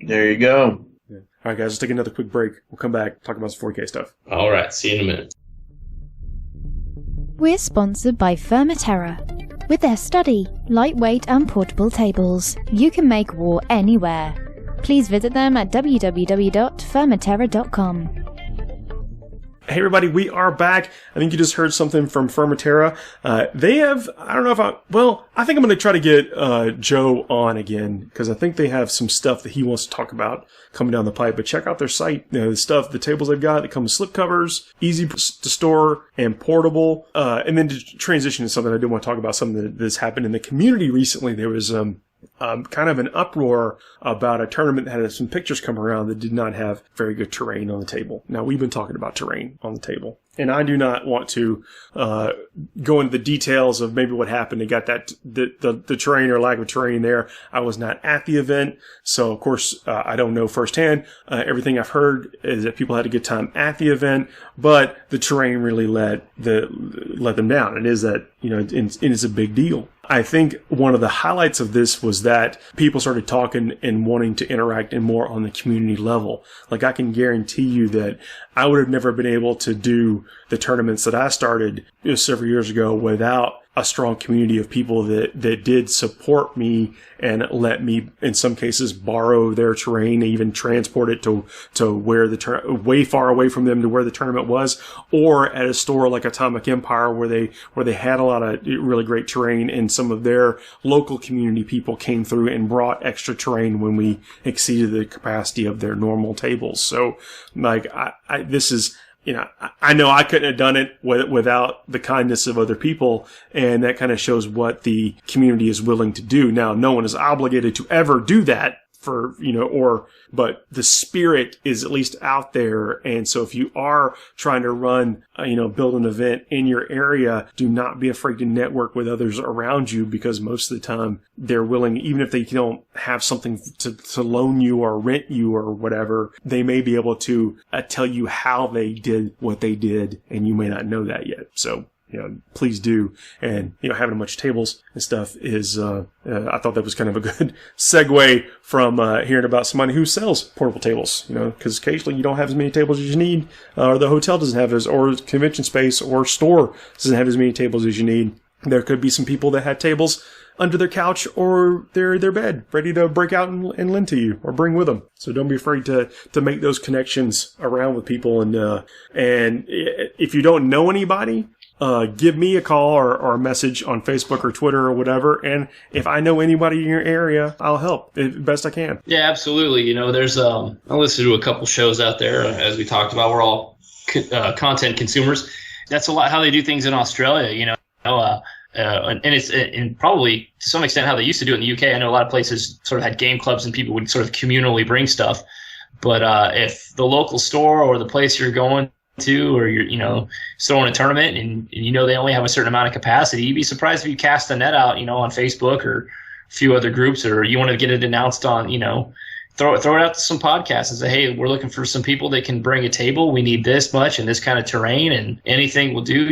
There you go. Yeah. All right, guys, let's take another quick break. We'll come back, talk about some 40k stuff. All right, see you in a minute. We're sponsored by Firmaterra. With their sturdy, lightweight and portable tables, you can make war anywhere. Please visit them at www.fermaterra.com. Hey everybody, we are back. I think you just heard something from Fermaterra. They have, I don't know if I think I'm going to try to get Joe on again, because I think they have some stuff that he wants to talk about coming down the pipe. But check out their site. The tables they've got, they come with slip covers, easy to store and portable. And then to transition to something I do want to talk about, something that's happened in the community recently. There was kind of an uproar about a tournament that had some pictures come around that did not have very good terrain on the table. Now, we've been talking about terrain on the table, and I do not want to go into the details of maybe what happened. They got that the terrain or lack of terrain there. I was not at the event, so of course I don't know firsthand. Everything I've heard is that people had a good time at the event, but the terrain really let them down. It is that it is a big deal. I think one of the highlights of this was that people started talking and wanting to interact and more on the community level. Like, I can guarantee you that I would have never been able to do the tournaments that I started several years ago without a strong community of people that did support me and let me, in some cases, borrow their terrain, even transport it to where way far away from them to where the tournament was, or at a store like Atomic Empire where they had a lot of really great terrain, and some of their local community people came through and brought extra terrain when we exceeded the capacity of their normal tables. So, like, this is, I know I couldn't have done it without the kindness of other people, and that kind of shows what the community is willing to do. Now, no one is obligated to ever do that but the spirit is at least out there. And so if you are trying to run, build an event in your area, do not be afraid to network with others around you, because most of the time they're willing, even if they don't have something to loan you or rent you or whatever, they may be able to tell you how they did what they did, and you may not know that yet. So, please do. And, having a bunch of tables and stuff is, I thought that was kind of a good segue from hearing about somebody who sells portable tables, because occasionally you don't have as many tables as you need, or the hotel doesn't have or convention space or store doesn't have as many tables as you need. There could be some people that had tables under their couch or their bed, ready to break out and lend to you or bring with them. So don't be afraid to make those connections around with people. And if you don't know anybody, give me a call or a message on Facebook or Twitter or whatever. And if I know anybody in your area, I'll help best I can. Yeah, absolutely. There's I listen to a couple shows out there. As we talked about, we're all content consumers. That's a lot how they do things in Australia. And it's and probably to some extent how they used to do it in the UK. I know a lot of places sort of had game clubs and people would sort of communally bring stuff. But if the local store or the place you're going to, or you're throwing a tournament and they only have a certain amount of capacity, you'd be surprised if you cast the net out on Facebook or a few other groups, or you want to get it announced on throw it out to some podcasts and say, hey, we're looking for some people that can bring a table. We need this much and this kind of terrain, and anything will do.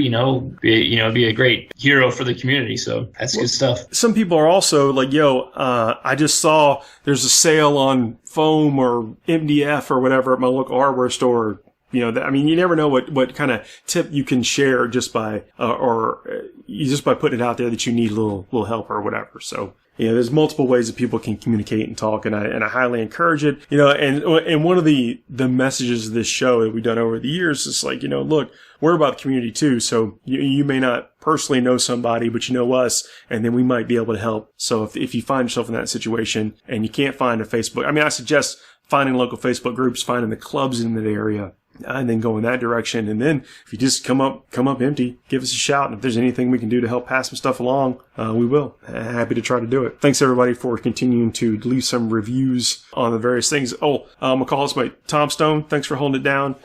Be a great hero for the community. So that's good stuff. Some people are also like, I just saw there's a sale on foam or MDF or whatever at my local hardware store. You never know what kind of tip you can share just by putting it out there that you need a little help or whatever. So, there's multiple ways that people can communicate and talk, and I highly encourage it. And one of the messages of this show that we've done over the years is like, look, we're about the community too. So you may not personally know somebody, but you know us, and then we might be able to help. So if you find yourself in that situation and you can't find a Facebook, I suggest finding local Facebook groups, finding the clubs in that area, and then go in that direction. And then if you just come up empty, give us a shout. And if there's anything we can do to help pass some stuff along, we will. Happy to try to do it. Thanks everybody for continuing to leave some reviews on the various things. I'm call us by Tom Stone. Thanks for holding it down.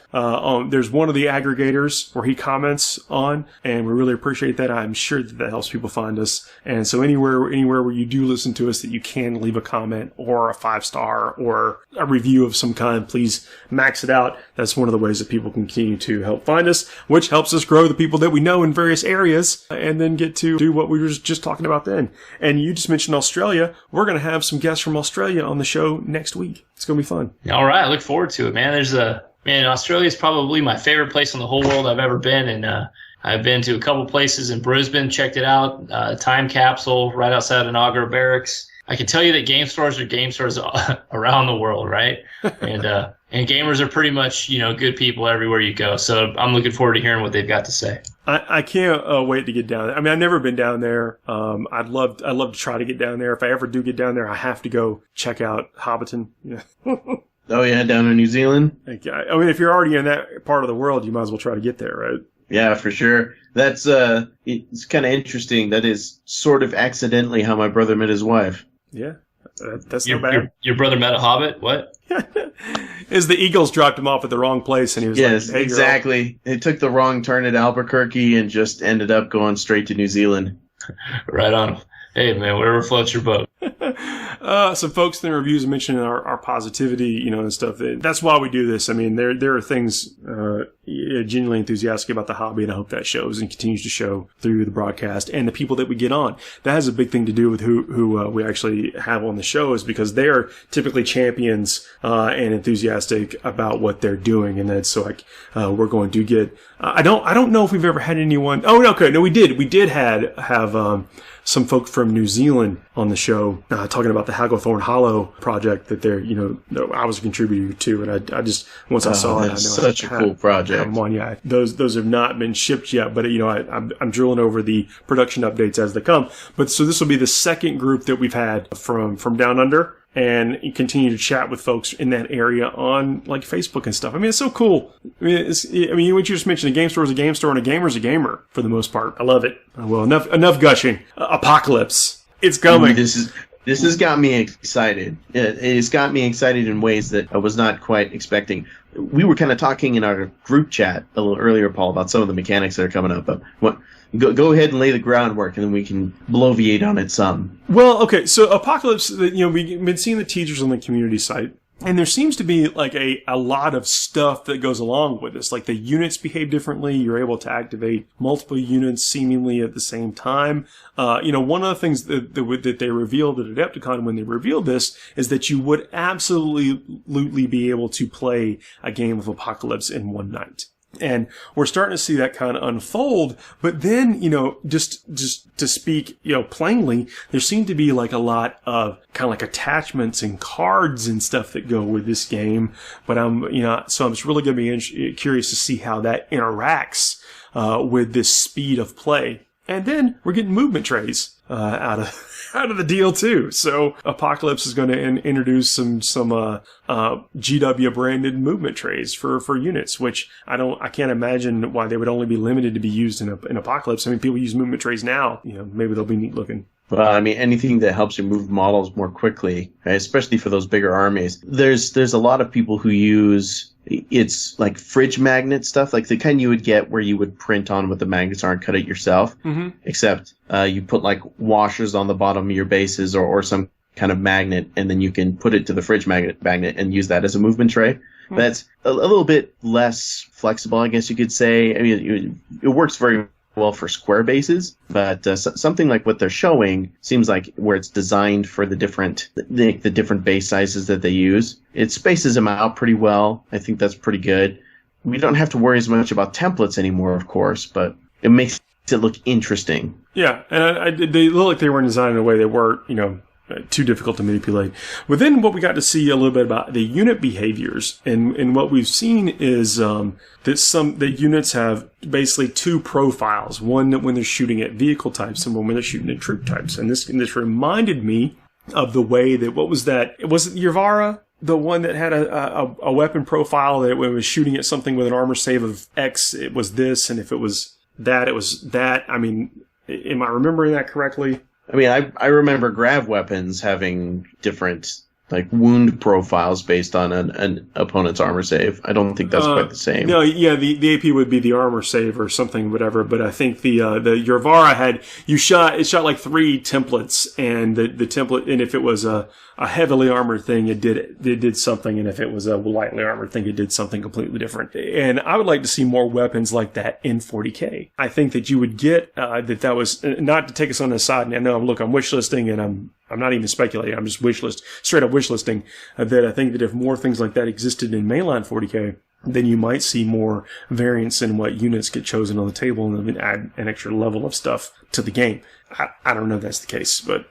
There's one of the aggregators where he comments on, and we really appreciate that. I'm sure that helps people find us. And so anywhere where you do listen to us that you can leave a comment or a 5-star or a review of some kind, please max it out. That's one of the ways that people can continue to help find us, which helps us grow the people that we know in various areas, and then get to do what we were just talking about then. And you just mentioned Australia. We're going to have some guests from Australia on the show next week. It's going to be fun. All right. I look forward to it, man. Australia is probably my favorite place in the whole world I've ever been. And I've been to a couple places in Brisbane, checked it out. Time capsule right outside of Nagra Barracks. I can tell you that game stores are game stores around the world, right? And gamers are pretty much, good people everywhere you go. So I'm looking forward to hearing what they've got to say. I can't wait to get down there. I mean, I've never been down there. I'd love to try to get down there. If I ever do get down there, I have to go check out Hobbiton. Oh yeah, down in New Zealand. I mean, if you're already in that part of the world, you might as well try to get there, right? Yeah, for sure. That's it's kind of interesting. That is sort of accidentally how my brother met his wife. Yeah, that's not bad. Your brother met a hobbit? What? Is the Eagles dropped him off at the wrong place, and he was yes, like, hey, exactly. It took the wrong turn at Albuquerque and just ended up going straight to New Zealand. Right on. Hey, man, whatever floats your boat. Some folks in the reviews mentioned our positivity, and stuff. That's why we do this. I mean, there are things genuinely enthusiastic about the hobby, and I hope that shows and continues to show through the broadcast and the people that we get on. That has a big thing to do with who we actually have on the show, is because they are typically champions and enthusiastic about what they're doing, and that's so like we're going to get. I don't know if we've ever had anyone. Oh, no, okay, no, we did. We did have some folk from New Zealand on the show talking about the Hagglethorn Hollow project that I was a contributor to, and I just once I saw it, I know such a cool project. Have them on. Yeah, those have not been shipped yet, but I'm drilling over the production updates as they come. But so this will be the second group that we've had from Down Under, and continue to chat with folks in that area on like Facebook and stuff. I mean, it's so cool. I mean, what you just mentioned, a game store is a game store and a gamer's a gamer for the most part. I love it. Well, enough gushing. Apocalypse. It's coming. This has got me excited. It's got me excited in ways that I was not quite expecting. We were kind of talking in our group chat a little earlier, Paul, about some of the mechanics that are coming up. But go ahead and lay the groundwork, and then we can bloviate on it some. Well, okay. So Apocalypse, we've been seeing the teasers on the community site. And there seems to be like a lot of stuff that goes along with this. Like the units behave differently. You're able to activate multiple units seemingly at the same time. One of the things that they revealed at Adepticon when they revealed this is that you would absolutely be able to play a game of Apocalypse in one night. And we're starting to see that kind of unfold. But then, just to speak, plainly, there seem to be like a lot of kind of like attachments and cards and stuff that go with this game. But so I'm just really going to be curious to see how that interacts with this speed of play. And then we're getting movement trays out of the deal too. So Apocalypse is going to introduce some GW branded movement trays for units, which I can't imagine why they would only be limited to be used in Apocalypse. I mean, people use movement trays now. Maybe they'll be neat looking. Well, I mean, anything that helps you move models more quickly, right? Especially for those bigger armies. There's a lot of people who use it's like fridge magnet stuff, like the kind you would get where you would print on what the magnets are and cut it yourself. Mm-hmm. Except you put like washers on the bottom of your bases or some kind of magnet, and then you can put it to the fridge magnet and use that as a movement tray. Mm-hmm. That's a little bit less flexible, I guess you could say. I mean, it works very well for square bases, but something like what they're showing seems like where it's designed for the different base sizes that they use. It spaces them out pretty well. I think that's pretty good. We don't have to worry as much about templates anymore, of course, but it makes it look interesting. Yeah, and they look like they weren't designed in a way they were, too difficult to manipulate. But then what we got to see a little bit about the unit behaviors, and what we've seen is that units have basically two profiles. One that when they're shooting at vehicle types, and one when they're shooting at troop types. And this reminded me of the way that was it Yervara? The one that had a weapon profile that when it was shooting at something with an armor save of X, it was this, and if it was that, it was that. I mean, am I remembering that correctly? I mean, I remember grav weapons having different like wound profiles based on an opponent's armor save. I don't think that's quite the same. No, yeah, the AP would be the armor save or something, whatever. But I think the Yervara it shot like 3 templates, and the template, and if it was a heavily armored thing, it did something, and if it was a lightly armored thing, it did something completely different. And I would like to see more weapons like that in 40k. I think that you would get that was not to take us on the side. And I know I'm wishlisting, and I'm not even speculating. I'm just straight up wish listing that I think that if more things like that existed in mainline 40k, then you might see more variance in what units get chosen on the table and then add an extra level of stuff to the game. I don't know if that's the case, but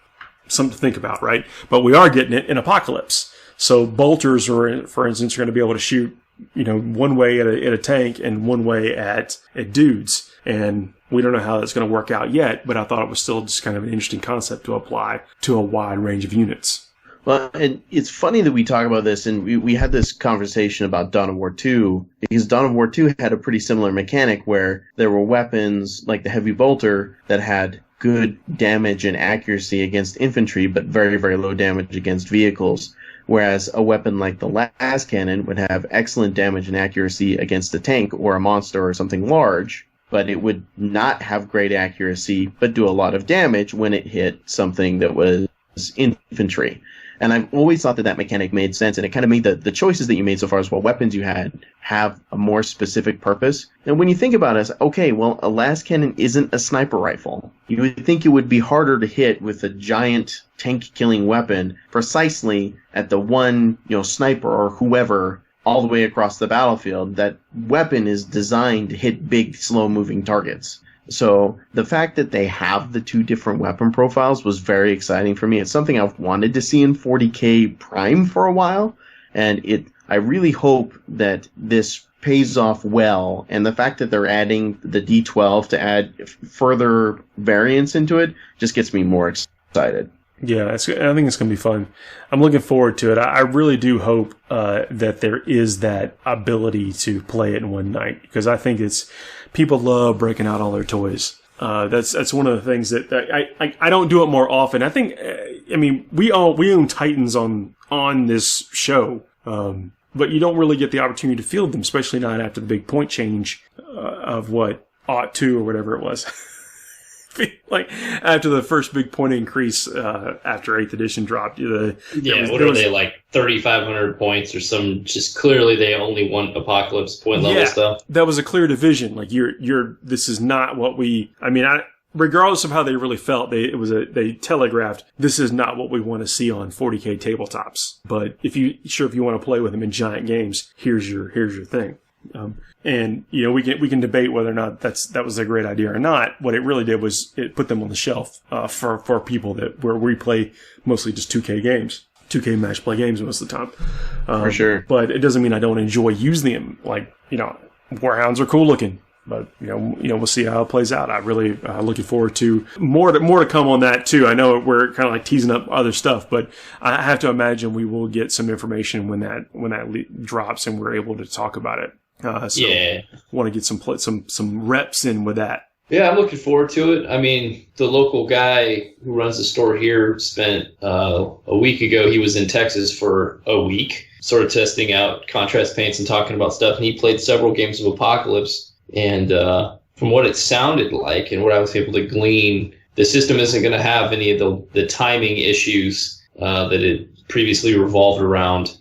something to think about, right? But we are getting it in Apocalypse. So bolters, for instance, are going to be able to shoot, one way at a tank and one way at dudes. And we don't know how that's going to work out yet, but I thought it was still just kind of an interesting concept to apply to a wide range of units. Well, and it's funny that we talk about this, and we had this conversation about Dawn of War 2, because Dawn of War 2 had a pretty similar mechanic where there were weapons like the Heavy Bolter that had good damage and accuracy against infantry, but very, very low damage against vehicles. Whereas a weapon like the Las Cannon would have excellent damage and accuracy against a tank or a monster or something large, but it would not have great accuracy, but do a lot of damage when it hit something that was infantry. And I've always thought that mechanic made sense, and it kind of made the choices that you made so far as what weapons you had have a more specific purpose. And when you think about it, okay, well, a Las Cannon isn't a sniper rifle. You would think it would be harder to hit with a giant tank-killing weapon precisely at the one, sniper or whoever all the way across the battlefield. That weapon is designed to hit big, slow-moving targets. So the fact that they have the two different weapon profiles was very exciting for me. It's something I've wanted to see in 40k Prime for a while, and I really hope that this pays off well, and the fact that they're adding the D12 to add further variance into it just gets me more excited. Yeah, I think it's going to be fun. I'm looking forward to it. I really do hope that there is that ability to play it in one night, because I think people love breaking out all their toys. That's one of the things that I don't do it more often. I think, we own Titans on this show, but you don't really get the opportunity to field them, especially not after the big point change of what Aught 2 or whatever it was. Like after the first big point increase after 8th edition dropped. What are they, like 3,500 points or some? Just clearly they only want Apocalypse point level stuff. That was a clear division. Like this is not what we. Regardless of how they really felt, they telegraphed this is not what we want to see on 40k tabletops. But if you want to play with them in giant games, here's your thing. And we can debate whether or not that was a great idea or not. What it really did was it put them on the shelf for people where we play mostly just 2K games, 2K match play games most of the time. For sure. But it doesn't mean I don't enjoy using them. Like Warhounds are cool looking, but we'll see how it plays out. I really looking forward to more to come on that too. I know we're kind of like teasing up other stuff, but I have to imagine we will get some information when that drops and we're able to talk about it. Want to get some reps in with that. Yeah, I'm looking forward to it. The local guy who runs the store here spent a week ago. He was in Texas for a week, sort of testing out contrast paints and talking about stuff. And he played several games of Apocalypse. And from what it sounded like and what I was able to glean, the system isn't going to have any of the timing issues that it previously revolved around.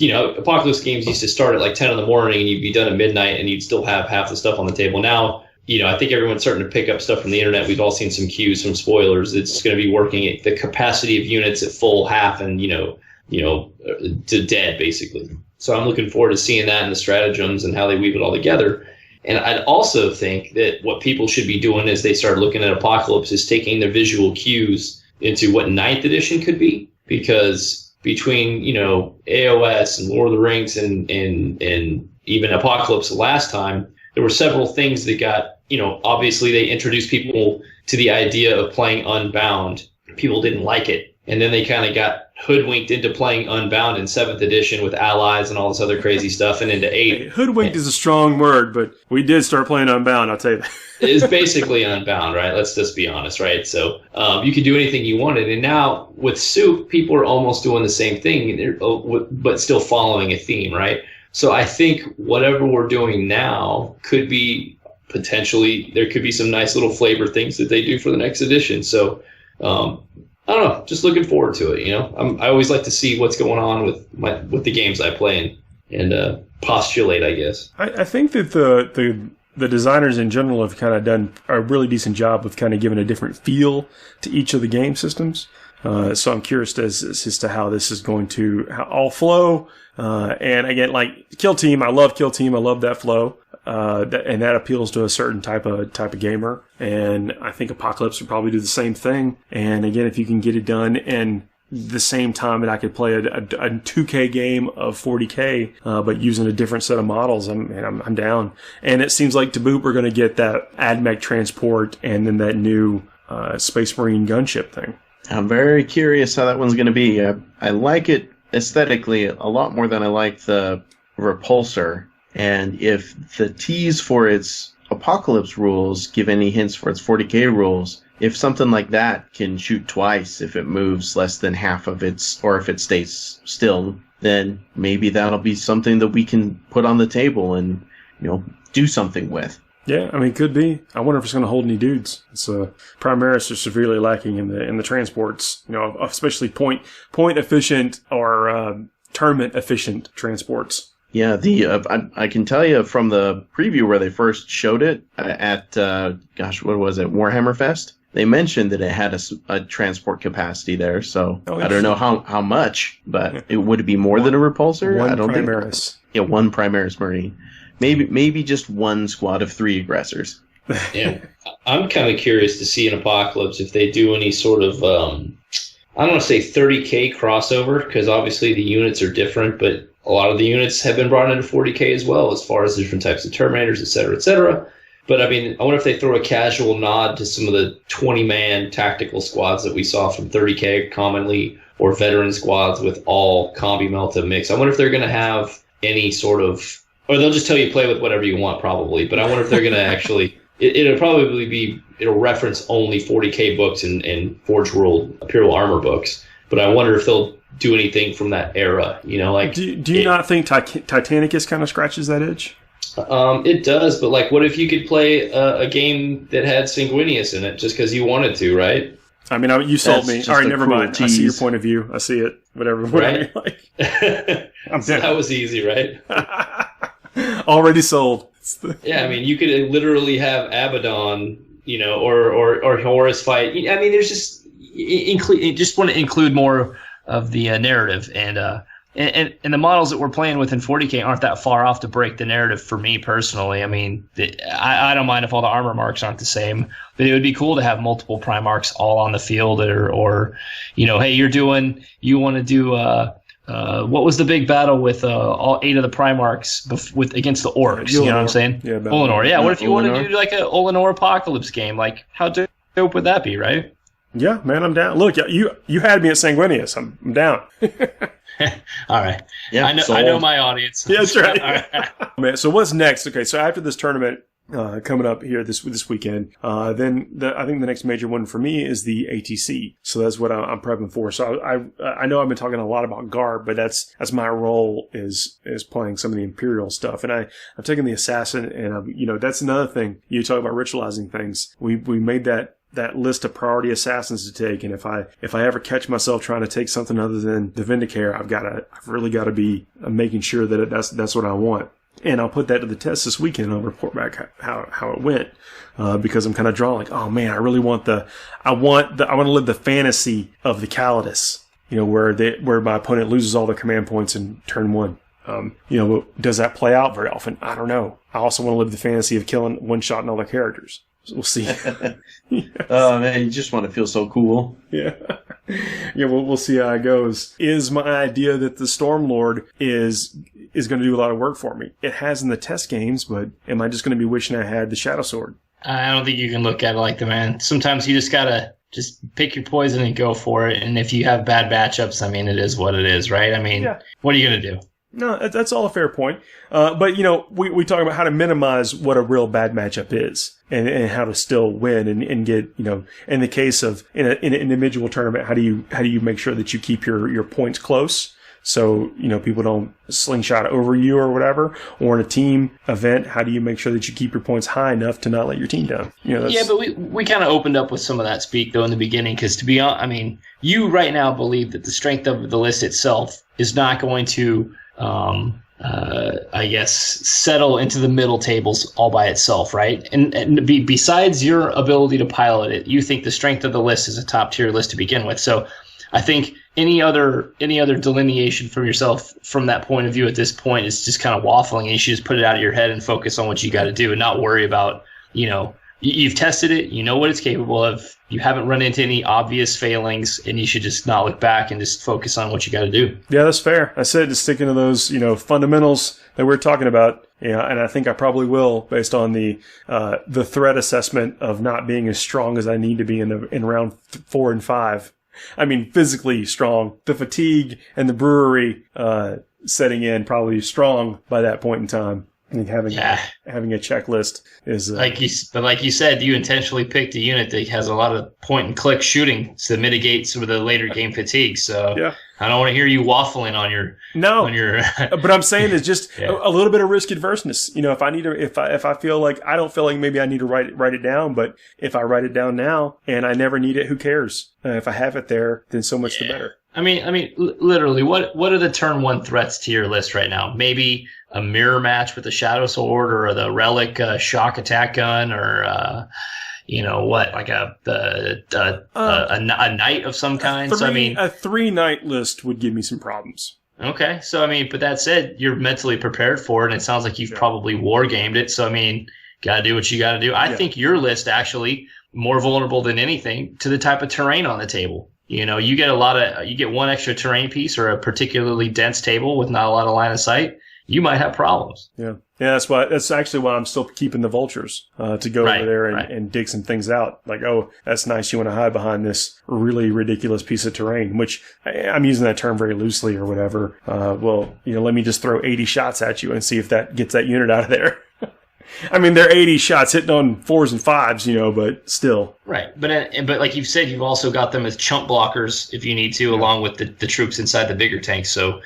Apocalypse games used to start at like 10 in the morning and you'd be done at midnight and you'd still have half the stuff on the table. Now, I think everyone's starting to pick up stuff from the internet. We've all seen some cues, some spoilers. It's going to be working at the capacity of units at full half and, to dead basically. So I'm looking forward to seeing that and the stratagems and how they weave it all together. And I'd also think that what people should be doing as they start looking at Apocalypse is taking the visual cues into what 9th edition could be, because between, AOS and Lord of the Rings and even Apocalypse last time, there were several things that got, obviously they introduced people to the idea of playing Unbound. People didn't like it. And then they kind of got hoodwinked into playing Unbound in 7th edition with allies and all this other crazy stuff and into 8th. Hey, hoodwinked is a strong word, but we did start playing Unbound, I'll tell you that. It's basically Unbound, right? Let's just be honest, right? So you could do anything you wanted. And now with Soup, people are almost doing the same thing, but still following a theme, right? So I think whatever we're doing now could be potentially, there could be some nice little flavor things that they do for the next edition. So I don't know, just looking forward to it. I always like to see what's going on with the games I play and postulate, I guess. I think that the designers in general have kind of done a really decent job of kind of giving a different feel to each of the game systems. So I'm curious as to how this is going to all flow. And again, like Kill Team, I love Kill Team. I love that flow. And that appeals to a certain type of gamer. And I think Apocalypse would probably do the same thing. And again, if you can get it done in the same time that I could play a 2K game of 40K, but using a different set of models, I'm down. And it seems like to boot, we're going to get that AdMech transport and then that new Space Marine gunship thing. I'm very curious how that one's going to be. I like it aesthetically a lot more than I like the Repulsor. And if the tease for its Apocalypse rules give any hints for its 40K rules, if something like that can shoot twice if it moves less than half of its, or if it stays still, then maybe that'll be something that we can put on the table and, do something with. Yeah, I mean, could be. I wonder if it's going to hold any dudes. It's Primaris is severely lacking in the transports, especially point efficient or tournament efficient transports. Yeah, I can tell you from the preview where they first showed it at what was it, Warhammer Fest? They mentioned that it had a transport capacity there, so I don't know how much, but it would be more than a repulsor. One I don't Primaris. think. Yeah, one Primaris Marine. Maybe just one squad of 3 aggressors. Yeah, I'm kind of curious to see in Apocalypse if they do any sort of I don't want to say 30K crossover, because obviously the units are different, but a lot of the units have been brought into 40K as well, as far as the different types of Terminators, et cetera, et cetera. But I mean, I wonder if they throw a casual nod to some of the 20-man tactical squads that we saw from 30K commonly, or veteran squads with all Combi Melta mix. I wonder if they're going to have any sort of, or they'll just tell you play with whatever you want probably, but I wonder if they're going to actually, it'll reference only 40K books and Forge World Imperial Armor books, but I wonder if they'll do anything from that era, do you not think Titanicus kind of scratches that itch? It does, but what if you could play a game that had Sanguinius in it just because you wanted to, right? I mean, you sold me. All right, never mind. Tease. I see your point of view. I see it. Whatever right? you like. I'm so that was easy, right? Already sold. Yeah, I mean, you could literally have Abaddon, or Horus fight. I mean, there's just want to include more of the narrative, and the models that we're playing with in 40K aren't that far off to break the narrative for me personally. I mean, I don't mind if all the armor marks aren't the same, but it would be cool to have multiple Primarchs all on the field, or hey, you want to do what was the big battle with all 8 of the Primarchs against the Orcs? You know what I'm saying? Yeah, Olinor. Yeah, what if you want to do like a Olinor Apocalypse game? Like, how dope would that be, right? Yeah, man, I'm down. Look, you had me at Sanguinius. I'm down. All right. Yeah, I know my audience. Yeah, that's right. All right. Man, so what's next? Okay, so after this tournament coming up here this weekend, then I think the next major one for me is the ATC. So that's what I'm prepping for. So I know I've been talking a lot about Garb, but that's my role is playing some of the Imperial stuff, and I've taken the Assassin, and that's another thing. You talk about ritualizing things. We made that list of priority assassins to take, and if I ever catch myself trying to take something other than the Vindicator, I've really got to be making sure that that's what I want. And I'll put that to the test this weekend, and I'll report back how it went, because I'm kind of drawn like, oh man, I really want I want to live the fantasy of the Calidus, where my opponent loses all their command points in turn 1. Does that play out very often? I don't know. I also want to live the fantasy of killing one-shotting all their characters. We'll see. Yes. Oh man, you just want to feel so cool. Yeah. Yeah, we'll see how it goes. Is my idea that the Stormlord is going to do a lot of work for me? It has in the test games, but am I just going to be wishing I had the Shadow Sword? I don't think you can look at it like that, man. Sometimes you just gotta pick your poison and go for it. And if you have bad matchups, I mean, it is what it is, right? I mean, What are you gonna do? No, that's all a fair point. But, we talk about how to minimize what a real bad matchup is and how to still win and get, in the case of in an individual tournament, how do you make sure that you keep your points close? So, people don't slingshot over you or whatever. Or in a team event, how do you make sure that you keep your points high enough to not let your team down? Yeah, but we kind of opened up with some of that speak, though, in the beginning. Because to be honest, I mean, you right now believe that the strength of the list itself is not going to settle into the middle tables all by itself, right? And besides your ability to pilot it, you think the strength of the list is a top tier list to begin with. So I think any other delineation from yourself from that point of view at this point is just kind of waffling, and you should just put it out of your head and focus on what you got to do and not worry about, you've tested it, you know what it's capable of, you haven't run into any obvious failings, and you should just not look back and just focus on what you got to do. Yeah, that's fair. I said just sticking to those, fundamentals that we're talking about. Yeah, and I think I probably will, based on the threat assessment of not being as strong as I need to be in round 4 and 5. I mean, physically strong. The fatigue and the brewery setting in probably strong by that point in time. I think having a checklist is like you said, you intentionally picked a unit that has a lot of point and click shooting to mitigate some of the later game fatigue. So yeah. I don't want to hear you waffling on your but I'm saying it's just a little bit of risk adverseness. If I need to, if I feel like I don't feel like maybe I need to write it down, but if I write it down now and I never need it, who cares? If I have it there, then so much the better. I mean, literally, what are the turn 1 threats to your list right now? Maybe a mirror match with the Shadow Sword, or the Relic shock attack gun, or like a knight of some kind. A 3-knight list would give me some problems. Okay, so but that said, you're mentally prepared for it, and it sounds like you've probably war gamed it. So gotta do what you gotta do. I think your list actually more vulnerable than anything to the type of terrain on the table. You get one extra terrain piece or a particularly dense table with not a lot of line of sight, you might have problems. Yeah. Yeah, that's actually why I'm still keeping the vultures to go over there and dig some things out. Like, oh, that's nice. You want to hide behind this really ridiculous piece of terrain, which I'm using that term very loosely or whatever. Let me just throw 80 shots at you and see if that gets that unit out of there. They're 80 shots hitting on 4s and 5s, but still. Right. But like you've said, you've also got them as chump blockers if you need to, along with the troops inside the bigger tanks. So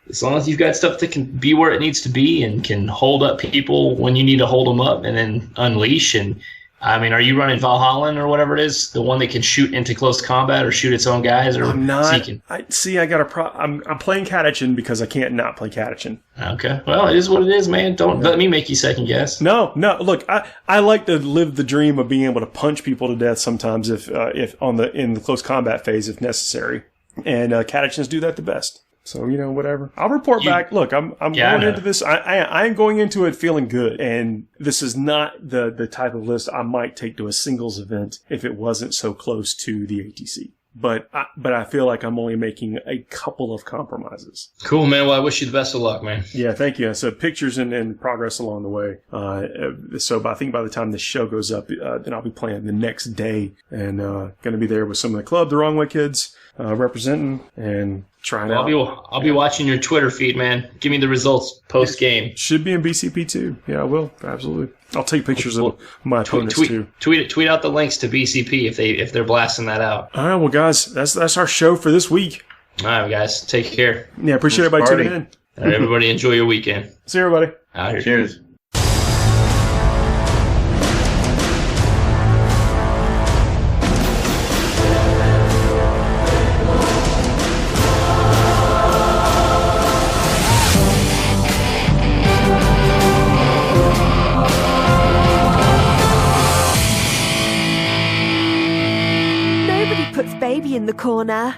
as long as you've got stuff that can be where it needs to be and can hold up people when you need to hold them up and then unleash. And are you running Valhalla or whatever it is, the one that can shoot into close combat or shoot its own guys? Or I'm not. I got a problem. I'm playing Catachin because I can't not play Catachin. Okay. Well, it is what it is, man. Don't let me make you second guess. No. Look, I like to live the dream of being able to punch people to death sometimes if in the close combat phase if necessary, and Catachins do that the best. So, whatever. I'll report back. Look, I'm going into this. I am going into it feeling good. And this is not the type of list I might take to a singles event if it wasn't so close to the ATC. But I feel like I'm only making a couple of compromises. Cool, man. Well, I wish you the best of luck, man. Yeah, thank you. So pictures and progress along the way. So I think by the time the show goes up, then I'll be playing the next day and going to be there with some of the club, the Wrong Way Kids, representing and trying out. I'll be watching your Twitter feed, man. Give me the results post game. Should be in BCP too. Yeah, I will. Absolutely. I'll take pictures of my opponents too. Tweet out the links to BCP if they're blasting that out. All right, well, guys, that's our show for this week. All right, guys, take care. Yeah, appreciate everybody tuning in. All right, everybody, enjoy your weekend. See you, everybody. Out here. Cheers. Puts baby in the corner.